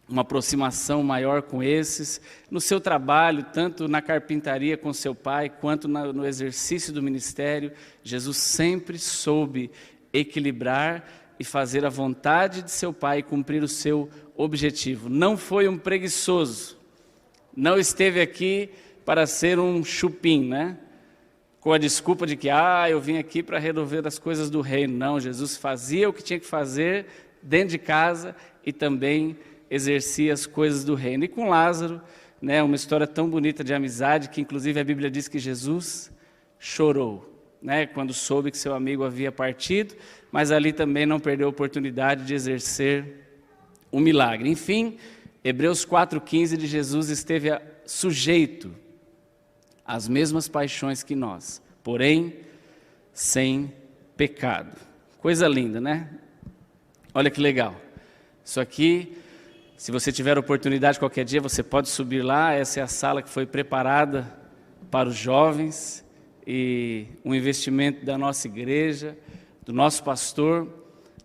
A: uma aproximação maior com esses. No seu trabalho, tanto na carpintaria com seu pai, quanto no exercício do ministério, Jesus sempre soube equilibrar e fazer a vontade de seu pai e cumprir o seu objetivo. Não foi um preguiçoso, não esteve aqui para ser um chupim, né? Com a desculpa de que, eu vim aqui para resolver as coisas do reino. Não, Jesus fazia o que tinha que fazer dentro de casa e também exercia as coisas do reino. E com Lázaro, né, uma história tão bonita de amizade, que inclusive a Bíblia diz que Jesus chorou, né, quando soube que seu amigo havia partido, mas ali também não perdeu a oportunidade de exercer um milagre. Enfim, Hebreus 4,15 de Jesus esteve sujeito às mesmas paixões que nós, porém sem pecado. Coisa linda, né? Olha que legal. Isso aqui, se você tiver oportunidade qualquer dia, você pode subir lá. Essa é a sala que foi preparada para os jovens, e um investimento da nossa igreja, do nosso pastor,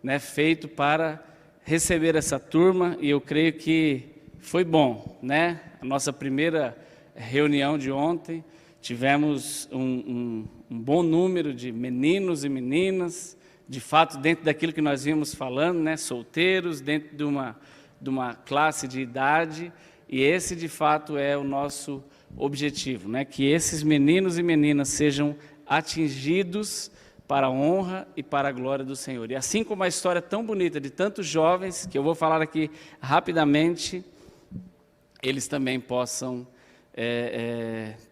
A: né, feito para receber essa turma, e eu creio que foi bom, né? A nossa primeira reunião de ontem, tivemos um bom número de meninos e meninas, de fato dentro daquilo que nós vimos falando, né, solteiros, dentro de uma classe de idade, e esse de fato é o nosso objetivo, né, que esses meninos e meninas sejam atingidos para a honra e para a glória do Senhor. E assim como a história tão bonita de tantos jovens, que eu vou falar aqui rapidamente, eles também possam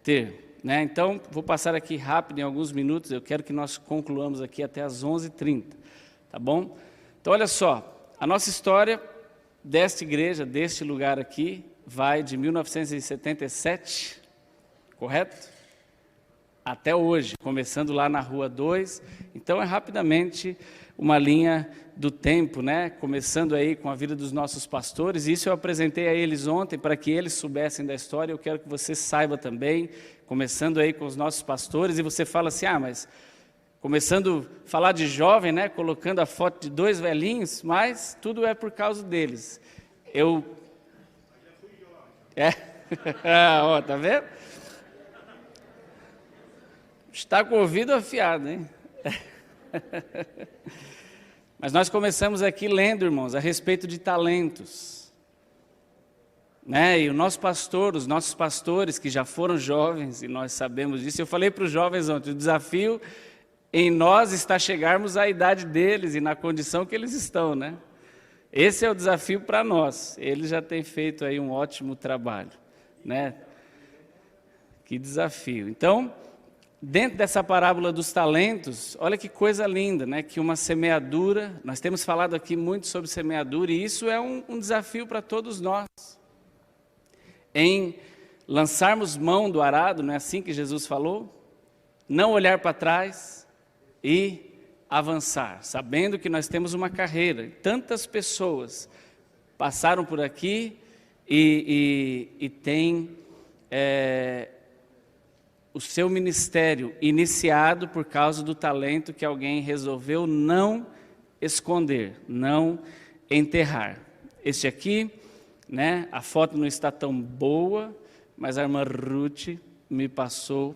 A: ter, né? Então, vou passar aqui rápido em alguns minutos, eu quero que nós concluamos aqui até às 11h30, tá bom? Então, olha só, a nossa história desta igreja, deste lugar aqui, vai de 1977, correto? Até hoje, começando lá na Rua 2, então é rapidamente uma linha do tempo, né? Começando aí com a vida dos nossos pastores. Isso eu apresentei a eles ontem para que eles soubessem da história. Eu quero que você saiba também, começando aí com os nossos pastores. E você fala assim, mas começando a falar de jovem, né? Colocando a foto de 2 velhinhos, mas tudo é por causa deles. Ó, tá vendo? Está com o ouvido afiado, hein? Mas nós começamos aqui lendo, irmãos, a respeito de talentos. Né? E o nosso pastor, os nossos pastores que já foram jovens, e nós sabemos disso, eu falei para os jovens ontem, o desafio em nós está chegarmos à idade deles e na condição que eles estão, né? Esse é o desafio para nós. Eles já têm feito aí um ótimo trabalho, né? Que desafio. Então, dentro dessa parábola dos talentos, olha que coisa linda, né? Que uma semeadura, nós temos falado aqui muito sobre semeadura, e isso é um desafio para todos nós. Em lançarmos mão do arado, não é assim que Jesus falou? Não olhar para trás e avançar, sabendo que nós temos uma carreira. Tantas pessoas passaram por aqui e têm o seu ministério iniciado por causa do talento que alguém resolveu não esconder, não enterrar. Este aqui, né, a foto não está tão boa, mas a irmã Ruth me passou,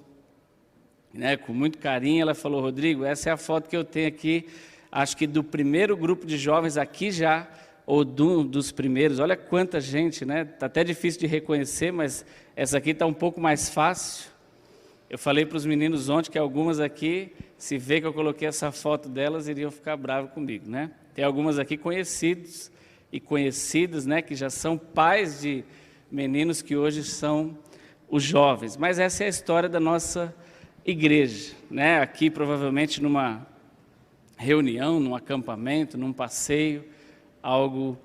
A: né, com muito carinho. Ela falou: Rodrigo, essa é a foto que eu tenho aqui, acho que do primeiro grupo de jovens aqui já, ou dos primeiros. Olha quanta gente, né? Está até difícil de reconhecer, mas essa aqui está um pouco mais fácil. Eu falei para os meninos ontem que algumas aqui, se vê que eu coloquei essa foto delas, iriam ficar bravos comigo, né? Tem algumas aqui conhecidos e conhecidas, né, que já são pais de meninos que hoje são os jovens. Mas essa é a história da nossa igreja, né? Aqui provavelmente numa reunião, num acampamento, num passeio, algo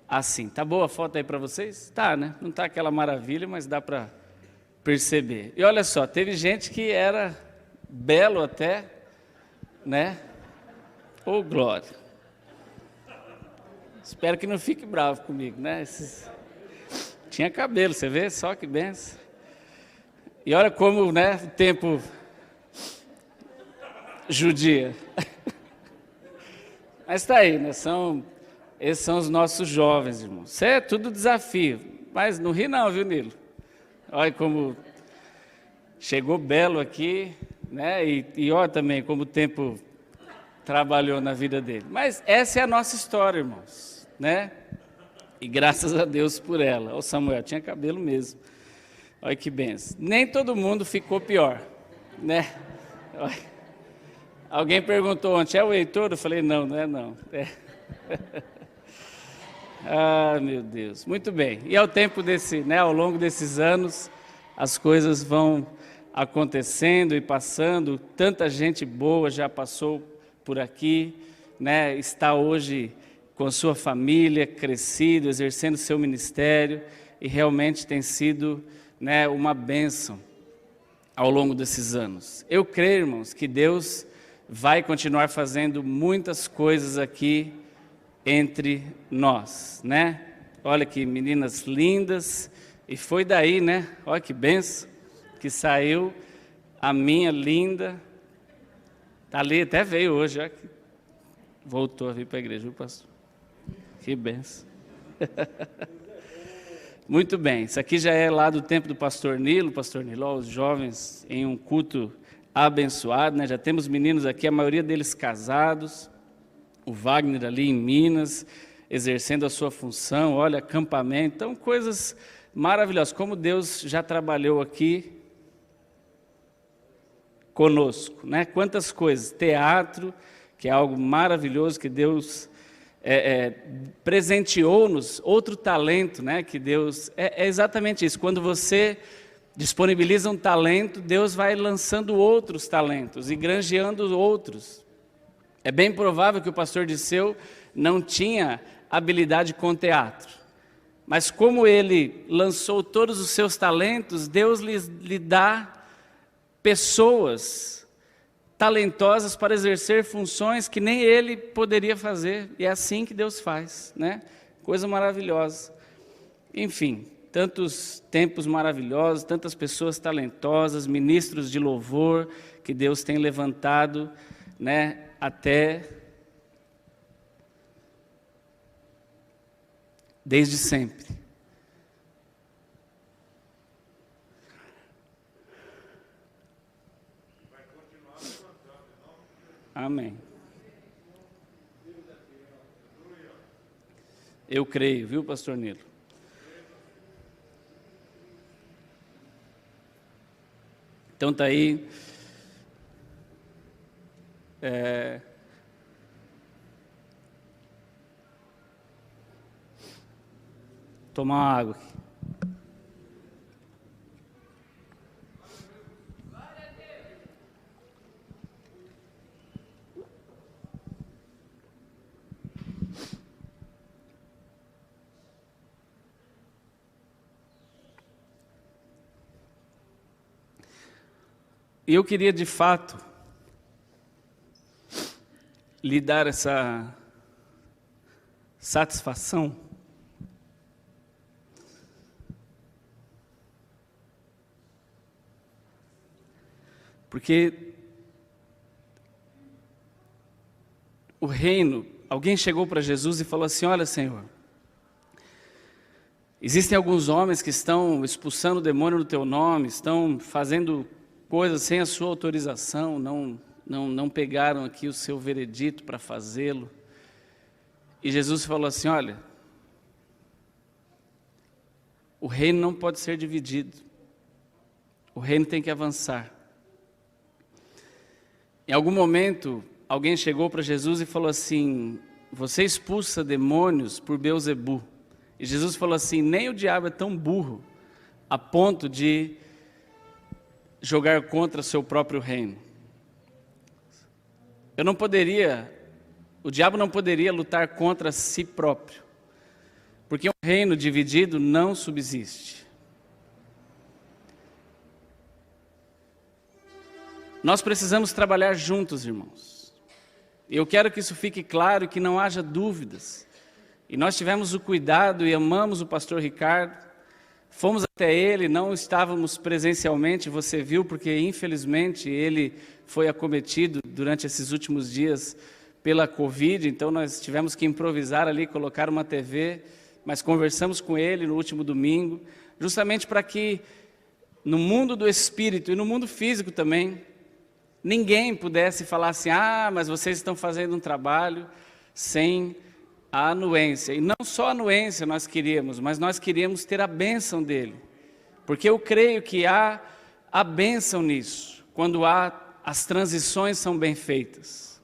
A: assim. Tá boa a foto aí para vocês? Tá, né? Não tá aquela maravilha, mas dá para perceber. E olha só, teve gente que era belo até, né? Ô, glória! Espero que não fique bravo comigo, né? Tinha cabelo, você vê? Só que benção. E olha como, né, o tempo judia. Mas está aí, né? Esses são os nossos jovens, irmãos. Isso é tudo desafio. Mas não ri não, viu, Nilo? Olha como chegou belo aqui, né? E olha também como o tempo trabalhou na vida dele. Mas essa é a nossa história, irmãos, né? E graças a Deus por ela. Ô Samuel, tinha cabelo mesmo. Olha que benção. Nem todo mundo ficou pior, né? Olha. Alguém perguntou ontem, é o Heitor? Eu falei, não, não é não. É. Ah, meu Deus. Muito bem. E ao tempo né, ao longo desses anos, as coisas vão acontecendo e passando. Tanta gente boa já passou por aqui, né? Está hoje com a sua família, crescido, exercendo seu ministério, e realmente tem sido, né, uma bênção ao longo desses anos. Eu creio, irmãos, que Deus vai continuar fazendo muitas coisas aqui entre nós, né? Olha que meninas lindas, e foi daí, né? Olha que benção, que saiu a minha linda, tá ali, até veio hoje, já que voltou a vir para a igreja, viu, pastor? Que benção. Muito bem, isso aqui já é lá do tempo do pastor Nilo, ó, os jovens em um culto abençoado, né? Já temos meninos aqui, a maioria deles casados, o Wagner ali em Minas, exercendo a sua função, olha, acampamento, então coisas maravilhosas, como Deus já trabalhou aqui conosco, né? Quantas coisas, teatro, que é algo maravilhoso que Deus presenteou-nos, outro talento, né? Que Deus, é exatamente isso, quando você disponibiliza um talento, Deus vai lançando outros talentos e granjeando outros. É bem provável que o pastor Disseu não tinha habilidade com teatro, mas como ele lançou todos os seus talentos, Deus lhe dá pessoas talentosas para exercer funções que nem ele poderia fazer, e é assim que Deus faz, né? Coisa maravilhosa. Enfim, tantos tempos maravilhosos, tantas pessoas talentosas, ministros de louvor que Deus tem levantado, né, até desde sempre. Amém. Eu creio, viu, pastor Nilo? Então tá aí. Tomar uma água aqui. E eu queria, de fato, lhe dar essa satisfação porque o reino, alguém chegou para Jesus e falou assim: olha, Senhor, existem alguns homens que estão expulsando o demônio no teu nome, estão fazendo coisas sem a sua autorização, não pegaram aqui o seu veredito para fazê-lo. E Jesus falou assim: olha, o reino não pode ser dividido, o reino tem que avançar. Em algum momento, alguém chegou para Jesus e falou assim: você expulsa demônios por Beelzebu. E Jesus falou assim: nem o diabo é tão burro a ponto de jogar contra seu próprio reino. O diabo não poderia lutar contra si próprio, porque um reino dividido não subsiste. Nós precisamos trabalhar juntos, irmãos. Eu quero que isso fique claro e que não haja dúvidas. E nós tivemos o cuidado e amamos o pastor Ricardo. Fomos até ele, não estávamos presencialmente, você viu, porque infelizmente ele foi acometido durante esses últimos dias pela Covid, então nós tivemos que improvisar ali, colocar uma TV, mas conversamos com ele no último domingo, justamente para que no mundo do espírito e no mundo físico também, ninguém pudesse falar assim: ah, mas vocês estão fazendo um trabalho sem a anuência. E não só a anuência nós queríamos, mas nós queríamos ter a bênção dele. Porque eu creio que há a bênção nisso, quando as transições são bem feitas.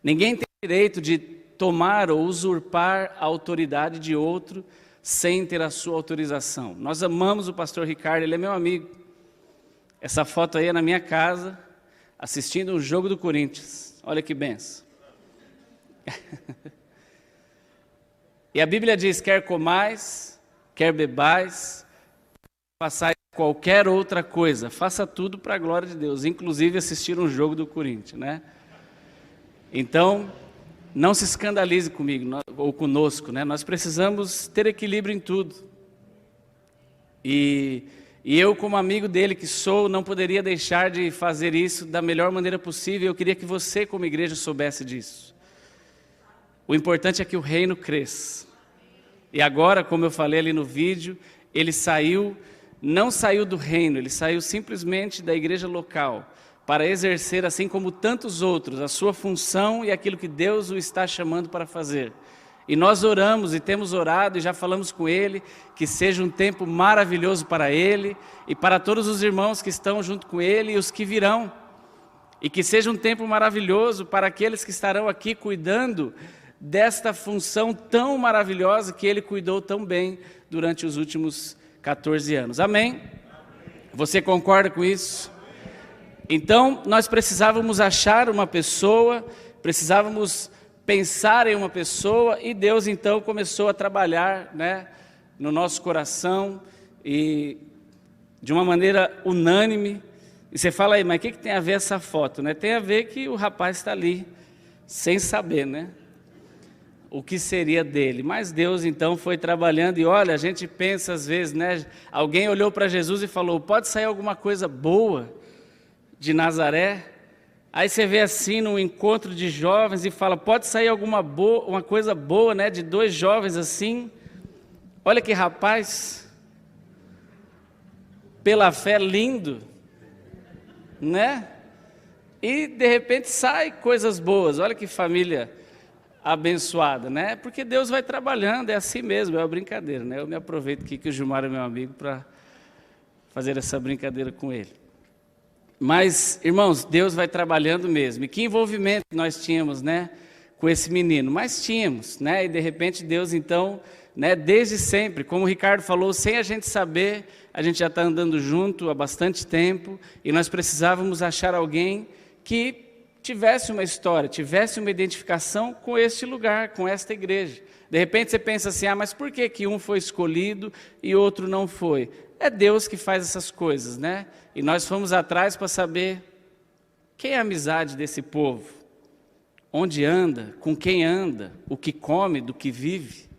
A: Ninguém tem direito de tomar ou usurpar a autoridade de outro sem ter a sua autorização. Nós amamos o pastor Ricardo, ele é meu amigo. Essa foto aí é na minha casa, assistindo um jogo do Corinthians. Olha que benção. E a Bíblia diz: quer comais, quer bebais, façais qualquer outra coisa, faça tudo para a glória de Deus, inclusive assistir um jogo do Corinthians, né? Então, não se escandalize comigo ou conosco, né? Nós precisamos ter equilíbrio em tudo. E eu, como amigo dele que sou, não poderia deixar de fazer isso da melhor maneira possível. Eu queria que você, como igreja, soubesse disso. O importante é que o reino cresça. E agora, como eu falei ali no vídeo, ele não saiu do reino, ele saiu simplesmente da igreja local, para exercer, assim como tantos outros, a sua função e aquilo que Deus o está chamando para fazer. E nós oramos e temos orado e já falamos com ele, que seja um tempo maravilhoso para ele e para todos os irmãos que estão junto com ele e os que virão. E que seja um tempo maravilhoso para aqueles que estarão aqui cuidando desta função tão maravilhosa que ele cuidou tão bem durante os últimos 14 anos. Amém? Você concorda com isso? Então, nós precisávamos achar uma pessoa, precisávamos pensar em uma pessoa, e Deus então começou a trabalhar, né, no nosso coração, e de uma maneira unânime. E você fala aí: mas o que tem a ver essa foto, né? Tem a ver que o rapaz está ali, sem saber, né, o que seria dele. Mas Deus então foi trabalhando. E olha, a gente pensa às vezes, né, alguém olhou para Jesus e falou: pode sair alguma coisa boa de Nazaré? Aí você vê assim num encontro de jovens e fala: pode sair uma coisa boa, né, de dois jovens assim. Olha que rapaz, pela fé, lindo, né? E de repente sai coisas boas. Olha que família abençoada, né? Porque Deus vai trabalhando, é assim mesmo, é uma brincadeira, né? Eu me aproveito aqui que o Gilmar é meu amigo para fazer essa brincadeira com ele. Mas, irmãos, Deus vai trabalhando mesmo. E que envolvimento nós tínhamos, né, com esse menino? Mas tínhamos, né? E de repente Deus, então, né, desde sempre, como o Ricardo falou, sem a gente saber, a gente já está andando junto há bastante tempo e nós precisávamos achar alguém que tivesse uma história, tivesse uma identificação com este lugar, com esta igreja. De repente você pensa assim, mas por que um foi escolhido e outro não foi? É Deus que faz essas coisas, né? E nós fomos atrás para saber quem é a amizade desse povo, onde anda, com quem anda, o que come, do que vive.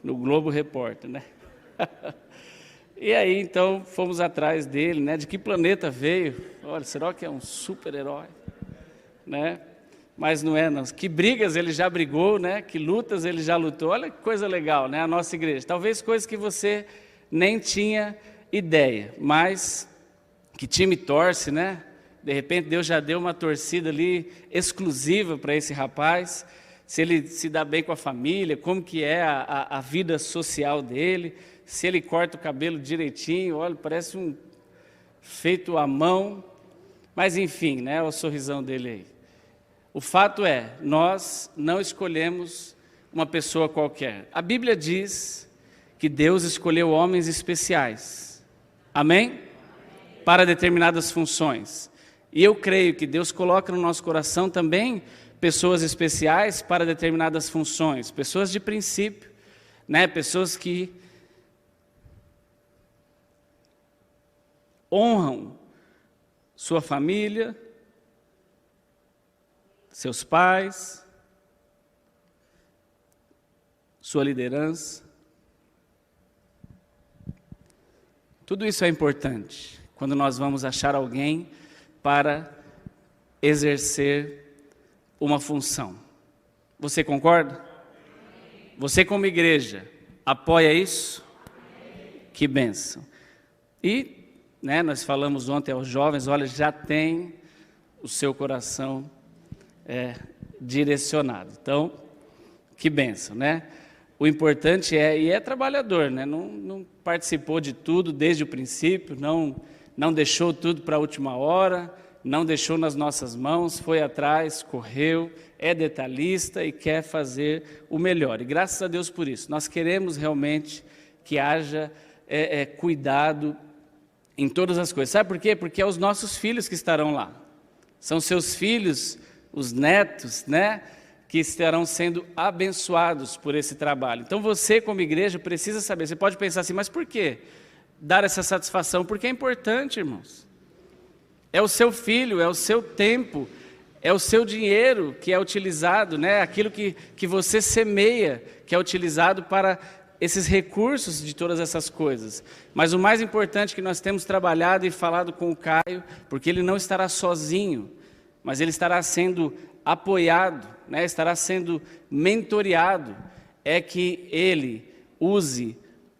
A: No Globo Repórter, né? E aí, então, fomos atrás dele, né? De que planeta veio? Olha, será que é um super-herói? Né? Mas não é, não. Que brigas ele já brigou, né? Que lutas ele já lutou. Olha que coisa legal, né? A nossa igreja. Talvez coisas que você nem tinha ideia, mas que time torce, né? De repente Deus já deu uma torcida ali exclusiva para esse rapaz. Se ele se dá bem com a família, como que é a vida social dele, se ele corta o cabelo direitinho, olha, parece um feito à mão, mas enfim, né, o sorrisão dele aí. O fato é, nós não escolhemos uma pessoa qualquer. A Bíblia diz que Deus escolheu homens especiais, amém? Para determinadas funções. E eu creio que Deus coloca no nosso coração também pessoas especiais para determinadas funções, pessoas de princípio, né? Pessoas que honram sua família, seus pais, sua liderança. Tudo isso é importante quando nós vamos achar alguém para exercer uma função. Você concorda? Você como igreja apoia isso? Que bênção. E, né, nós falamos ontem aos jovens, olha, já tem o seu coração direcionado. Então, que bênção, né? O importante e é trabalhador, né? Não participou de tudo desde o princípio, não deixou tudo para a última hora, não deixou nas nossas mãos, foi atrás, correu, é detalhista e quer fazer o melhor. E graças a Deus por isso. Nós queremos realmente que haja cuidado em todas as coisas. Sabe por quê? Porque é os nossos filhos que estarão lá. São seus filhos, os netos, né, que estarão sendo abençoados por esse trabalho. Então você, como igreja, precisa saber. Você pode pensar assim, mas por que dar essa satisfação? Porque é importante, irmãos. É o seu filho, é o seu tempo, é o seu dinheiro que é utilizado, né? Aquilo que você semeia, que é utilizado para esses recursos de todas essas coisas. Mas o mais importante que nós temos trabalhado e falado com o Caio, porque ele não estará sozinho, mas ele estará sendo apoiado, né? Estará sendo mentoreado, é que ele use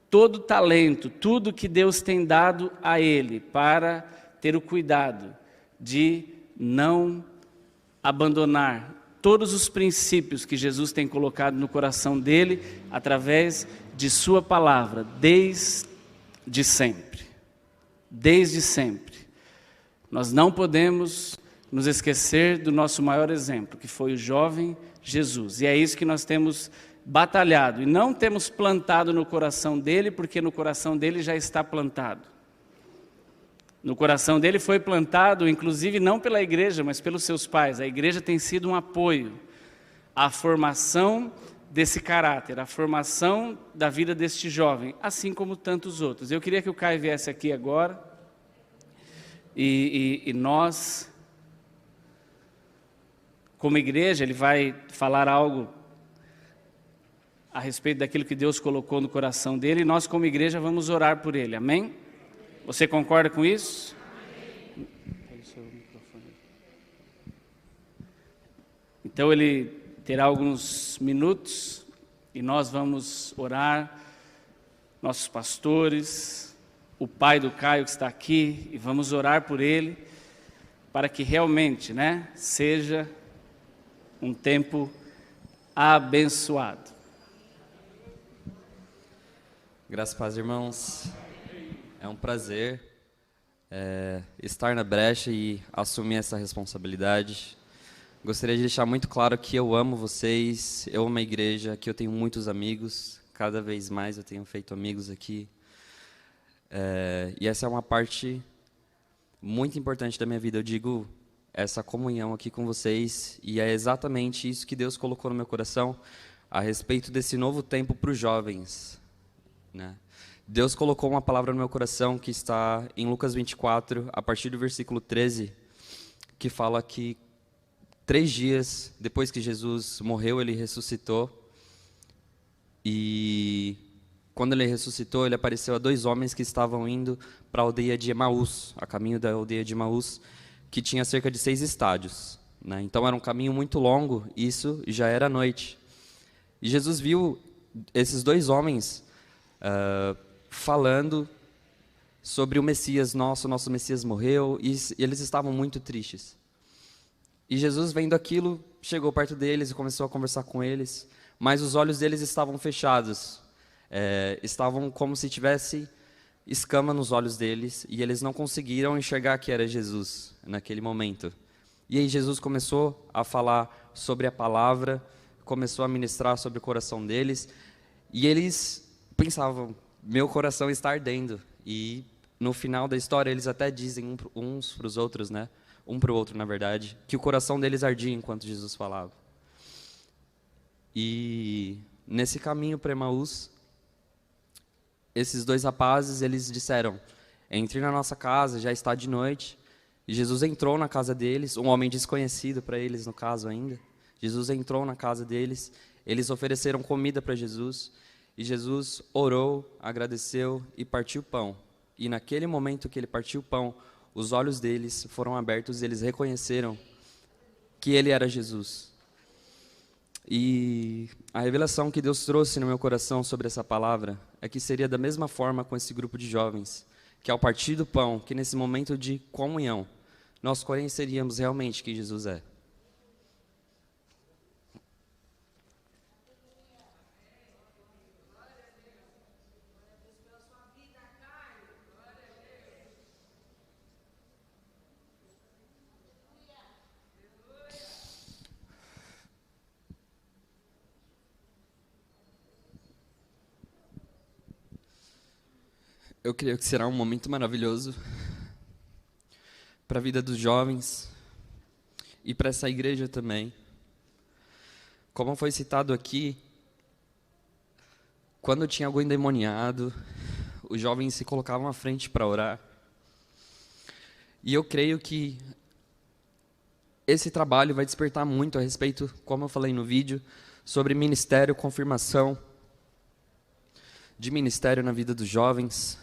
A: todo o talento, tudo que Deus tem dado a ele para ter o cuidado de não abandonar todos os princípios que Jesus tem colocado no coração dele, através de sua palavra, desde sempre. Desde sempre. Nós não podemos nos esquecer do nosso maior exemplo, que foi o jovem Jesus. E é isso que nós temos batalhado, e não temos plantado no coração dele, porque no coração dele já está plantado. No coração dele foi plantado, inclusive não pela igreja, mas pelos seus pais. A igreja tem sido um apoio à formação desse caráter, à formação da vida deste jovem, assim como tantos outros. Eu queria que o Caio viesse aqui agora e nós, como igreja, ele vai falar algo a respeito daquilo que Deus colocou no coração dele, e nós como igreja vamos orar por ele, amém? Você concorda com isso? Então ele terá alguns minutos e nós vamos orar, nossos pastores, o pai do Caio que está aqui, e vamos orar por ele, para que realmente, né, seja um tempo abençoado.
L: Graças a Deus, irmãos. É um prazer estar na brecha e assumir essa responsabilidade. Gostaria de deixar muito claro que eu amo vocês, eu amo a igreja, que eu tenho muitos amigos, cada vez mais eu tenho feito amigos aqui. E essa é uma parte muito importante da minha vida, eu digo essa comunhão aqui com vocês, e é exatamente isso que Deus colocou no meu coração a respeito desse novo tempo para os jovens, né? Deus colocou uma palavra no meu coração que está em Lucas 24, a partir do versículo 13, que fala que 3 dias depois que Jesus morreu, ele ressuscitou, e quando ele ressuscitou, ele apareceu a 2 homens que estavam indo para a aldeia de Emaús, a caminho da aldeia de Emaús, que tinha cerca de 6 estádios, né? Então era um caminho muito longo, isso já era noite. E Jesus viu esses 2 homens falando sobre o Messias, nosso Messias morreu, e eles estavam muito tristes. E Jesus, vendo aquilo, chegou perto deles e começou a conversar com eles, mas os olhos deles estavam fechados, estavam como se tivesse escama nos olhos deles, e eles não conseguiram enxergar que era Jesus naquele momento. E aí Jesus começou a falar sobre a palavra, começou a ministrar sobre o coração deles, e eles pensavam, meu coração está ardendo. E no final da história eles até dizem uns para os outros, né? Um para o outro, na verdade, que o coração deles ardia enquanto Jesus falava. E nesse caminho para Emaús, esses 2 rapazes, eles disseram, entre na nossa casa, já está de noite. E Jesus entrou na casa deles, um homem desconhecido para eles, no caso ainda. Jesus entrou na casa deles, eles ofereceram comida para Jesus, e Jesus orou, agradeceu e partiu o pão. E naquele momento que ele partiu o pão, os olhos deles foram abertos e eles reconheceram que ele era Jesus. E a revelação que Deus trouxe no meu coração sobre essa palavra é que seria da mesma forma com esse grupo de jovens, que ao partir do pão, que nesse momento de comunhão, nós conheceríamos realmente quem Jesus é. Eu creio que será um momento maravilhoso para a vida dos jovens e para essa igreja também. Como foi citado aqui, quando tinha algum endemoniado, os jovens se colocavam à frente para orar. E eu creio que esse trabalho vai despertar muito a respeito, como eu falei no vídeo, sobre ministério, confirmação de ministério na vida dos jovens,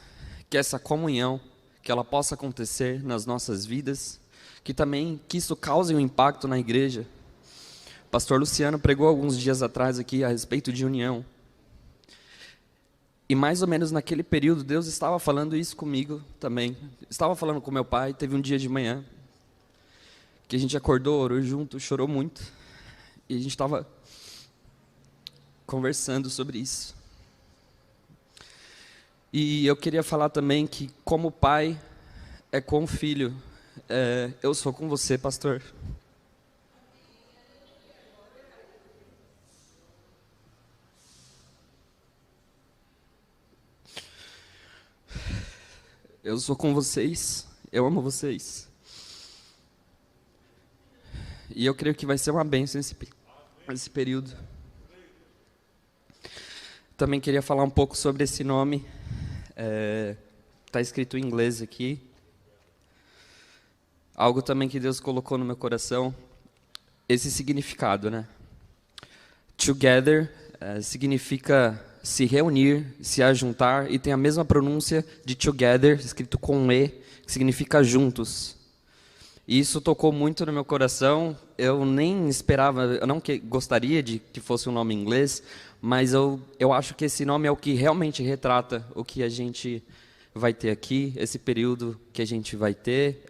L: que essa comunhão, que ela possa acontecer nas nossas vidas, que isso cause um impacto na igreja. O pastor Luciano pregou alguns dias atrás aqui a respeito de união. E mais ou menos naquele período, Deus estava falando isso comigo também. Estava falando com meu pai, teve um dia de manhã, que a gente acordou, orou junto, chorou muito. E a gente estava conversando sobre isso. E eu queria falar também que, como pai, é com o filho. Eu sou com você, pastor. Eu sou com vocês, eu amo vocês. E eu creio que vai ser uma bênção esse período. Também queria falar um pouco sobre esse nome. Está escrito em inglês aqui. Algo também que Deus colocou no meu coração, esse significado, né? Together significa se reunir, se ajuntar, e tem a mesma pronúncia de together, escrito com um E, que significa juntos. E isso tocou muito no meu coração. Eu nem esperava, eu não gostaria de que fosse um nome em inglês, mas eu acho que esse nome é o que realmente retrata o que a gente vai ter aqui, esse período que a gente vai ter,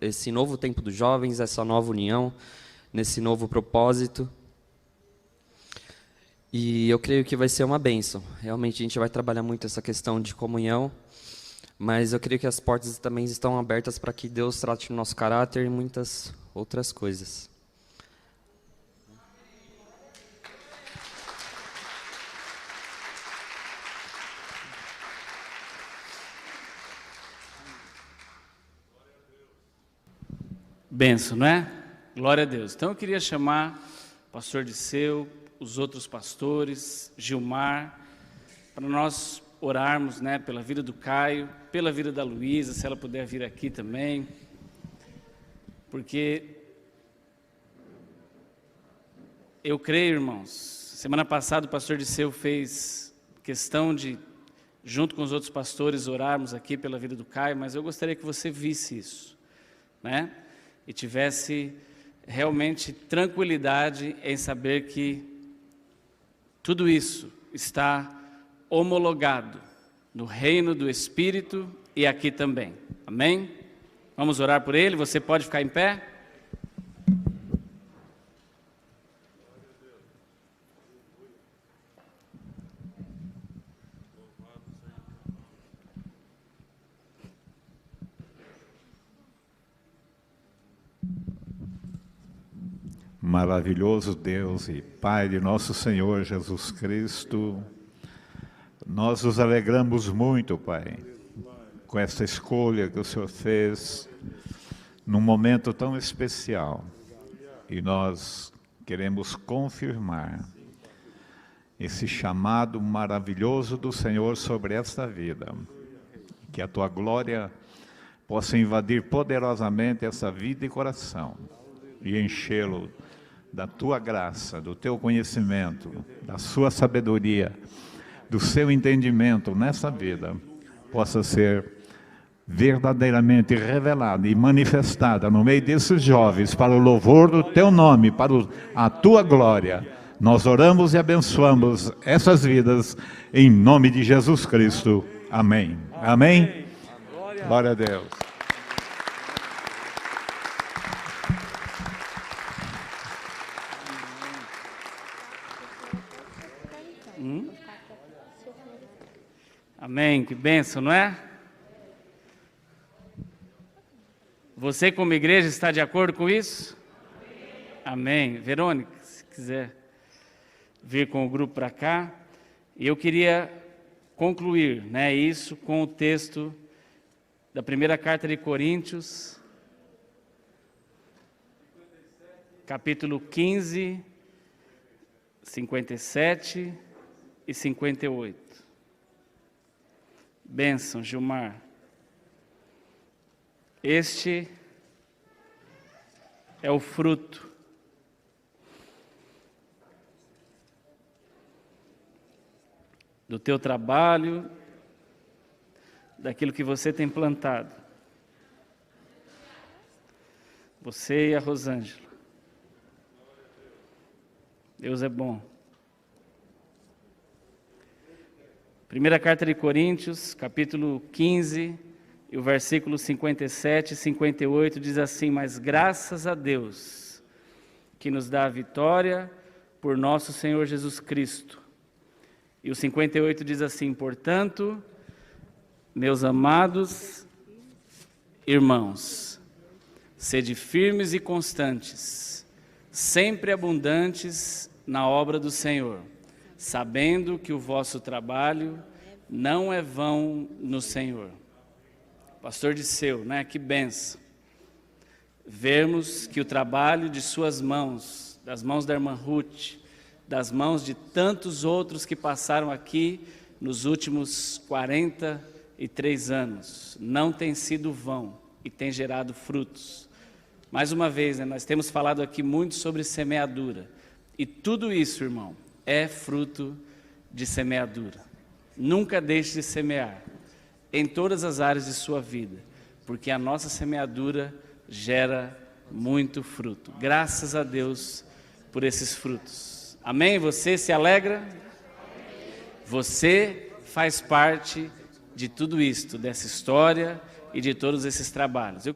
L: esse novo tempo dos jovens, essa nova união. nesse novo propósito. E eu creio que vai ser uma bênção. Realmente a gente vai trabalhar muito essa questão de comunhão, mas eu creio que as portas também estão abertas para que Deus trate o nosso caráter e muitas outras coisas.
A: Benção, não é? Glória a Deus. Então eu queria chamar o pastor Disseu, os outros pastores, Gilmar, para nós orarmos, né, pela vida do Caio, pela vida da Luísa, se ela puder vir aqui também, porque eu creio, irmãos, semana passada o pastor Disseu fez questão de, junto com os outros pastores, orarmos aqui pela vida do Caio, mas eu gostaria que você visse isso, né, e tivesse realmente tranquilidade em saber que tudo isso está homologado no reino do Espírito e aqui também. Amém? Vamos orar por ele? Você pode ficar em pé?
M: Maravilhoso Deus e Pai de nosso Senhor Jesus Cristo, nós nos alegramos muito, Pai, com essa escolha que o Senhor fez num momento tão especial. E nós queremos confirmar esse chamado maravilhoso do Senhor sobre esta vida. Que a Tua glória possa invadir poderosamente essa vida e coração e enchê-lo da Tua graça, do Teu conhecimento, da Sua sabedoria, do Seu entendimento nessa vida, possa ser verdadeiramente revelada e manifestada no meio desses jovens, para o louvor do Teu nome, para a Tua glória. Nós oramos e abençoamos essas vidas, em nome de Jesus Cristo. Amém. Amém? Glória a Deus.
A: Amém, que bênção, não é? Você como igreja está de acordo com isso? Amém. Verônica, se quiser vir com o grupo para cá. E eu queria concluir, né, isso com o texto da primeira carta de Coríntios, capítulo 15, 57 e 58. Bênção, Gilmar. Este é o fruto do teu trabalho, daquilo que você tem plantado. Você e a Rosângela. Deus é bom. Primeira carta de Coríntios, capítulo 15, e o versículo 57 e 58 diz assim: mas graças a Deus, que nos dá a vitória por nosso Senhor Jesus Cristo. E o 58 diz assim: portanto, meus amados irmãos, sede firmes e constantes, sempre abundantes na obra do Senhor, sabendo que o vosso trabalho não é vão no Senhor. Pastor Disseu, né? Que benção. Vermos que o trabalho de suas mãos, das mãos da irmã Ruth, das mãos de tantos outros que passaram aqui nos últimos 43 anos, não tem sido vão e tem gerado frutos. Mais uma vez, né, nós temos falado aqui muito sobre semeadura. E tudo isso, irmão, é fruto de semeadura. Nunca deixe de semear em todas as áreas de sua vida, porque a nossa semeadura gera muito fruto. Graças a Deus por esses frutos. Amém? Você se alegra? Você faz parte de tudo isto, dessa história e de todos esses trabalhos.